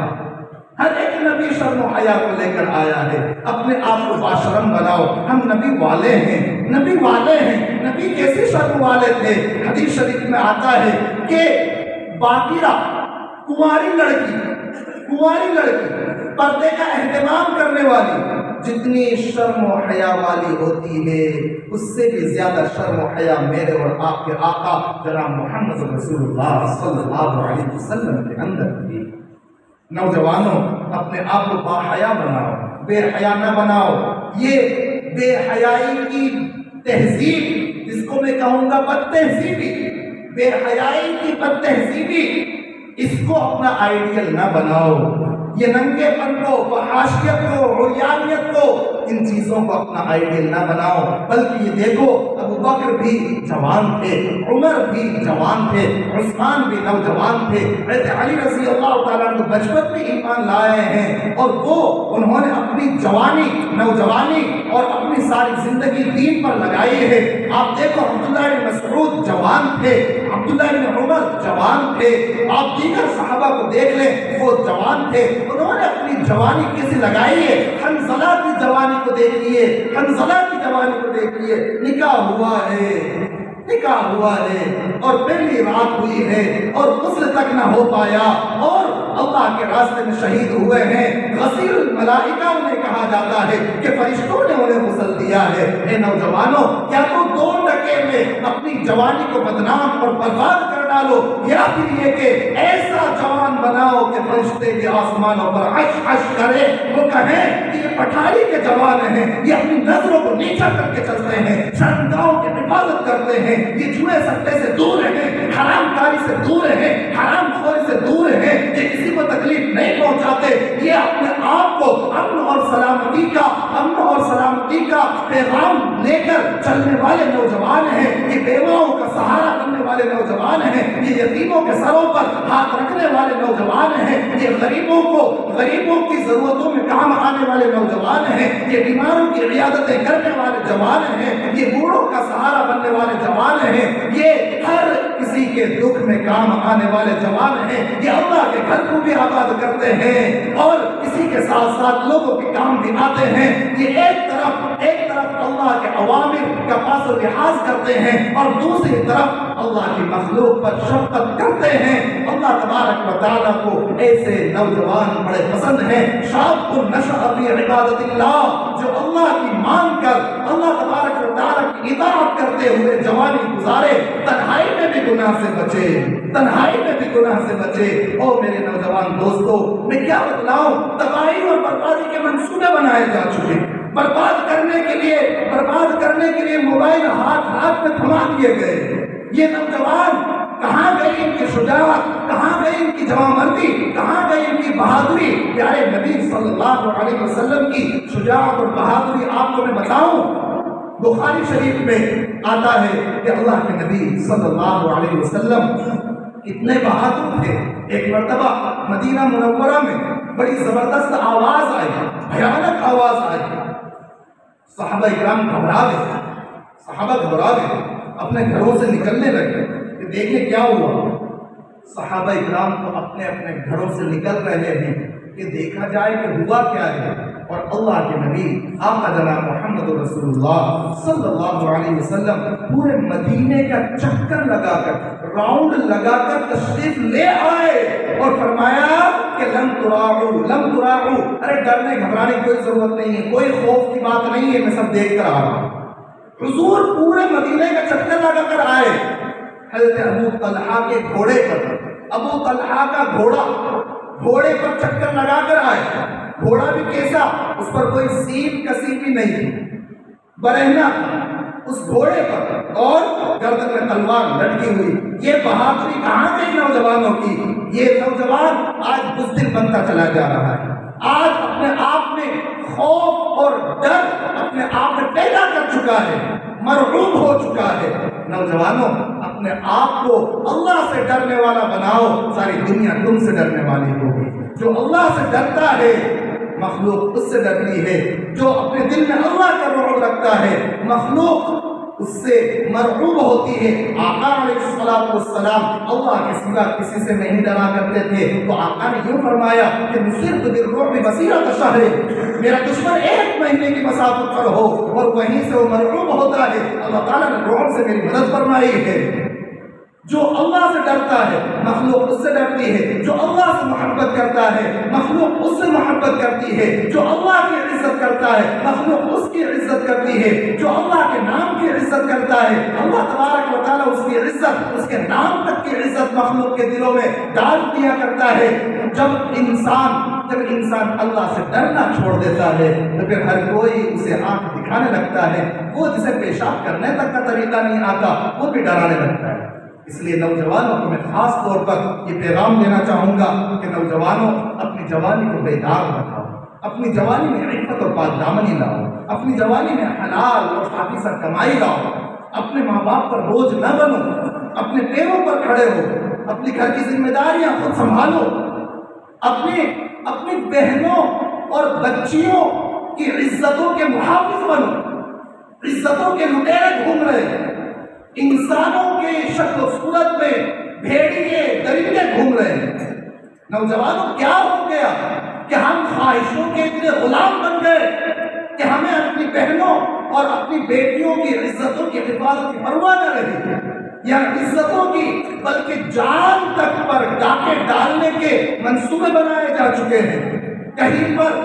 ہر ایک نبی شرم و حیا کو لے کر آیا ہے. اپنے آپ کو باشرم بناؤ. ہم نبی والے ہیں، نبی والے ہیں. نبی کیسے شرم والے تھے؟ حدیث شریف میں آتا ہے کہ باقیرہ کنواری لڑکی پردے کا اہتمام کرنے والی جتنی شرم و حیا والی ہوتی ہے، اس سے بھی زیادہ شرم و حیا میرے اور آپ کے آقا جناب محمد رسول اللہ صلی اللہ علیہ وسلم کے اندر تھی. نوجوانوں، اپنے آپ کو باحیا بناؤ، بے حیا نہ بناؤ. یہ بے حیائی کی تہذیب، جس کو میں کہوں گا بد تہذیبی، بے حیائی کی بد تہذیبی، اس کو اپنا آئیڈیل نہ بناؤ. یہ ننگے پن کو، فحاشیت کو، عریانیت کو، ان چیزوں کو اپنا آئیڈیل نہ بناؤ. بلکہ یہ دیکھو، ابو بکر بھی جوان تھے، عمر بھی جوان تھے، عثمان بھی نوجوان تھے، حضرت علی رضی اللہ تعالیٰ عنہ بچپن میں ایمان لائے ہیں، اور انہوں نے اپنی نوجوانی اور اپنی ساری زندگی دین پر لگائی ہے. آپ دیکھو، عبداللہ بن مسعود جوان تھے، عبداللہ بن عمر جوان تھے، آپ دیگر صحابہ کو دیکھ لیں، وہ جوان تھے. انہوں نے اپنی جوانی کیسے لگائی ہے؟ حنظلہ کی جوانی کو دیکھیے، حنظلہ کی جوانی کو دیکھیے. نکاح ہوا ہے اور پہلی رات ہوئی ہے اور غسل تک نہ ہو پایا اور اللہ کے راستے میں شہید ہوئے ہیں. غسیل الملائکہ انہیں کہا جاتا ہے کہ فرشتوں نے انہیں غسل دیا ہے. اے نوجوانوں، یا تو 2 ٹکے میں اپنی جوانی کو بدنام اور برباد کر ڈالو، یا پھر یہ کہ ایسا جوان بناؤ کہ فرشتے کے آسمانوں پر عش عش کرے، وہ کہیں کہ یہ پٹھاری کے جوان ہیں، یہ اپنی نظروں کو نیچا کر کے چلتے ہیں، شرمگاہوں کی حفاظت کرتے ہیں، یہ جوئے سکتے سے دور ہیں، حرام کاری سے دور ہیں، حرام خوری سے دور ہیں، یہ کسی کو تکلیف نہیں پہنچاتے. یہ اپنے آپ کو امن اور سلامتی کا پیغام لے کر چلنے والے نوجوان ہیں. یہ بیواؤں کا سہارا بننے والے نوجوان ہیں، یہ یتیموں کے سروں پر ہاتھ رکھنے والے نوجوان ہیں، یہ غریبوں کی ضرورتوں میں کام آنے والے نوجوان ہیں، یہ بیماروں کی عیادتیں کرنے والے جوان ہیں، یہ بوڑھوں کا سہارا بننے والے جوان ہیں، یہ ہر کسی کے دکھ میں کام آنے والے جوان ہیں، یہ اللہ کے گھر کو بھی آباد کرتے ہیں اور اسی کے ساتھ ساتھ لوگوں کے کام بھی آتے ہیں. یہ ایک طرف اللہ کے اوامر کا پاس و لحاظ کرتے ہیں اور دوسری طرف اللہ کی مخلوق پر شفقت کرتے ہیں. اللہ تبارک و تعالیٰ کو ایسے نوجوان بڑے پسند ہیں. شاب نشأ فی عبادت اللہ، جو اللہ کی مان کر اللہ تبارک و تعالیٰ کی اطاعت کرتے ہوئے جوانی گزارے، تنہائی میں بھی گناہ سے بچے. او میرے نوجوان دوستو، میں کیا بتلاؤں، تباہی اور بربادی کے منصوبے بنائے جا چکے. برباد کرنے کے لیے موبائل ہاتھ میں تھما دیے گئے. یہ نوجوان کہاں گئی ان کی شجاعت، کہاں گئی ان کی جوانمردی، کہاں گئی ان کی بہادری؟ پیارے نبی صلی اللہ علیہ وسلم کی شجاعت اور بہادری آپ کو میں بتاؤں. بخاری شریف میں آتا ہے کہ اللہ کے نبی صلی اللہ علیہ وسلم کتنے بہادر تھے. ایک مرتبہ مدینہ منورہ میں بڑی زبردست آواز آئی، بھیانک آواز آئی. صحابہ اکرام گھبرا گئے، اپنے گھروں سے نکلنے لگے کہ دیکھیں کیا ہوا. صحابہ اکرام تو اپنے گھروں سے نکل رہے ہیں کہ دیکھا جائے کہ ہوا کیا ہے. اور اللہ کے نبی آقا جناب محمد رسول اللہ صلی اللہ علیہ وسلم پورے مدینے کا چکر لگا کر، راؤنڈ لگا کر تشریف لے آئے اور فرمایا کہ لم تراعوا، ارے ڈرنے گھبرانے کی کوئی ضرورت نہیں ہے، کوئی خوف کی بات نہیں ہے، میں سب دیکھ کر آ رہا ہوں. حضور پورے مدینے کا چکر لگا کر آئے. حضرت ابو طلحہ کے گھوڑے پر، ابو طلحہ کا گھوڑے پر چکر لگا کر آئے. گھوڑا بھی کیسا، اس پر کوئی سیپ کسی بھی نہیں، برہنہ اس گھوڑے پر اور گردن میں تلوار لٹکی ہوئی. یہ بہادری کہاں گئی نوجوانوں کی؟ یہ نوجوان آج بزدل بنتا چلا جا رہا ہے. آج اپنے آپ میں خوف اور ڈر اپنے آپ میں پیدا کر چکا چکا ہے، مرعوب ہو چکا ہے۔ نوجوانوں، اپنے آپ کو اللہ سے ڈرنے والا بناؤ، ساری دنیا تم سے ڈرنے والی ہوگی۔ جو اللہ سے ڈرتا ہے مخلوق اس سے ڈرتی ہے، جو اپنے دل میں اللہ کا رعب رکھتا ہے مخلوق اس سے مرعوب ہوتی ہے۔ آقا علیہ السلام اللہ کے سوا کسی سے نہیں ڈرا کرتے تھے، تو آقا نے یوں فرمایا کہ نصرت بالرعب مسیرۃ شہر، میرا دشمن 1 مہینے کی مسافت پر ہو اور وہیں سے وہ مرعوب ہوتا ہے، اللہ تعالیٰ نے رعب سے میری مدد فرمائی ہے۔ جو اللہ سے ڈرتا ہے مخلوق اس سے ڈرتی ہے، جو اللہ سے محبت کرتا ہے مخلوق اس سے محبت کرتی ہے، جو اللہ کی عزت کرتا ہے مخلوق اس کی عزت کرتی ہے، جو اللہ کے نام کی عزت کرتا ہے اللہ تبارک و تعالیٰ اس کی عزت، اس کے نام تک کی عزت مخلوق کے دلوں میں ڈال دیا کرتا ہے۔ جب انسان اللہ سے ڈرنا چھوڑ دیتا ہے تو پھر ہر کوئی اسے آنکھ دکھانے لگتا ہے، وہ جسے پیشاب کرنے تک کا طریقہ نہیں آتا وہ بھی ڈرانے لگتا ہے۔ اس لیے نوجوانوں کو میں خاص طور پر یہ پیغام دینا چاہوں گا کہ نوجوانوں اپنی جوانی کو بیدار رکھو، اپنی جوانی میں عفت اور پاک دامنی لاؤ، اپنی جوانی میں حلال اور خالص کمائی لاؤ، اپنے ماں باپ پر بوجھ نہ بنو، اپنے پیروں پر کھڑے ہو، اپنی گھر کی ذمہ داریاں خود سنبھالو، اپنی بہنوں اور بچیوں کی عزتوں کے محافظ بنو۔ عزتوں کے لٹیرے گھوم رہے ہیں، انسانوں کے شکل و صورت میں بھیڑیے درندے گھوم رہے ہیں۔ نوجوانوں کیا ہو گیا کہ ہم خواہشوں کے اتنے غلام بن گئے کہ ہمیں اپنی بہنوں اور اپنی بیٹیوں کی عزتوں کی حفاظت کی پرواہ نہ رہی، یا عزتوں کی بلکہ جان تک پر ڈاکے ڈالنے کے منصوبے بنائے جا چکے ہیں۔ کہیں پر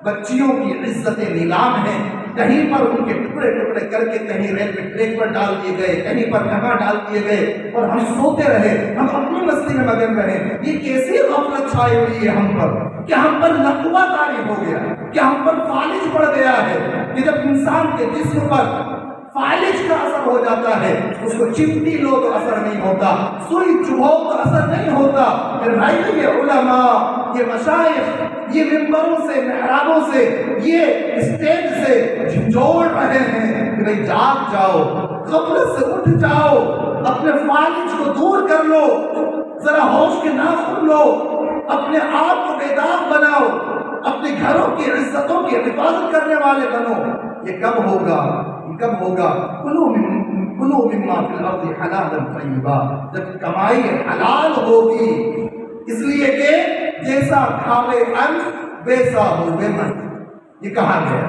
بچیوں کی عزتیں نیلام ہیں، کہیں پر ان کے ٹکڑے ٹکڑے کر کے کہیں ریلوے ٹریک پر ڈال دیے گئے، کہیں پر کہاں ڈال دیے گئے، اور ہم سوتے رہے، ہم اپنی مستی میں مگن رہے۔ یہ کیسی غفلت چھائی ہوئی ہے ہم پر کہ ہم پر نقوہ طاری ہو گیا، کہ ہم پر فالج پڑ گیا ہے کہ جب انسان کے جسم پر فالج کا اثر ہو جاتا ہے، اس کو چمٹی لو تو اثر نہیں ہوتا، سوئی چبھو تو اثر نہیں ہوتا۔ پھر بھائی یہ علماء، یہ مشائخ، یہ ممبروں سے، محرابوں سے، یہ اسٹیج سے جھنجھوڑ رہے ہیں کہ بھئی جاگ جاؤ، غفلت سے اٹھ جاؤ، اپنے فالج کو دور کر لو، ذرا ہوش کے ناخن لو، اپنے آپ کو بیدار بناؤ، اپنے گھروں کی عزتوں کی حفاظت کرنے والے بنو۔ یہ کب ہوگا؟ کب ہوگا؟ کلوا مما فی الارض حلالا طیبا، جب کمائی حلال ہوگی، اس لیے کہ جیسا کھاوے ان ویسا ہوئے من، یہ کہا گیا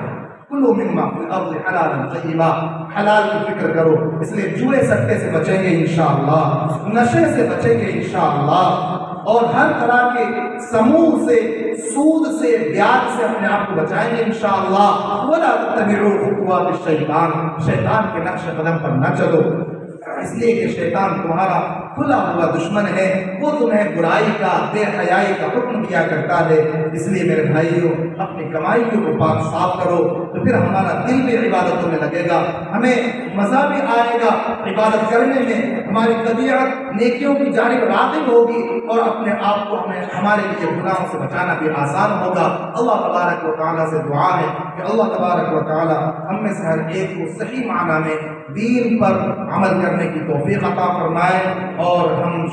کلوا مما فی الارض حلالا طیبا، حلال کی فکر کرو۔ اس لیے جوئے سٹے سے بچیں گے انشاءاللہ، نشے سے بچیں گے انشاءاللہ، اور ہر طرح کے سموم سے، سود سے، بیاج سے اپنے آپ کو بچائیں گے انشاءاللہ۔ وَلَا تَتَّبِعُوا خُطُوَاتِ الشَّيْطَانِ، شیطان کے نقش قدم پر نہ چلو، اس لیے کہ شیطان تمہارا کھلا ہوا دشمن ہے، وہ تمہیں برائی کا، بے حیائی کا حکم کیا کرتا ہے۔ اس لیے میرے بھائیوں اپنی کمائیوں کو پاک صاف کرو، تو پھر ہمارا دل بھی عبادتوں میں لگے گا، ہمیں مزہ بھی آئے گا عبادت کرنے میں، ہماری طبیعت نیکیوں کی جانب راغب ہوگی، اور اپنے آپ کو ہمارے لیے گناہوں سے بچانا بھی آسان ہوگا۔ اللہ تبارک و تعالیٰ سے دعا ہے کہ اللہ تبارک و تعالیٰ ہم میں سے ہر ایک کو صحیح معنی میں دین پر عمل کرنے کی توفیق عطا فرمائے، اور ہم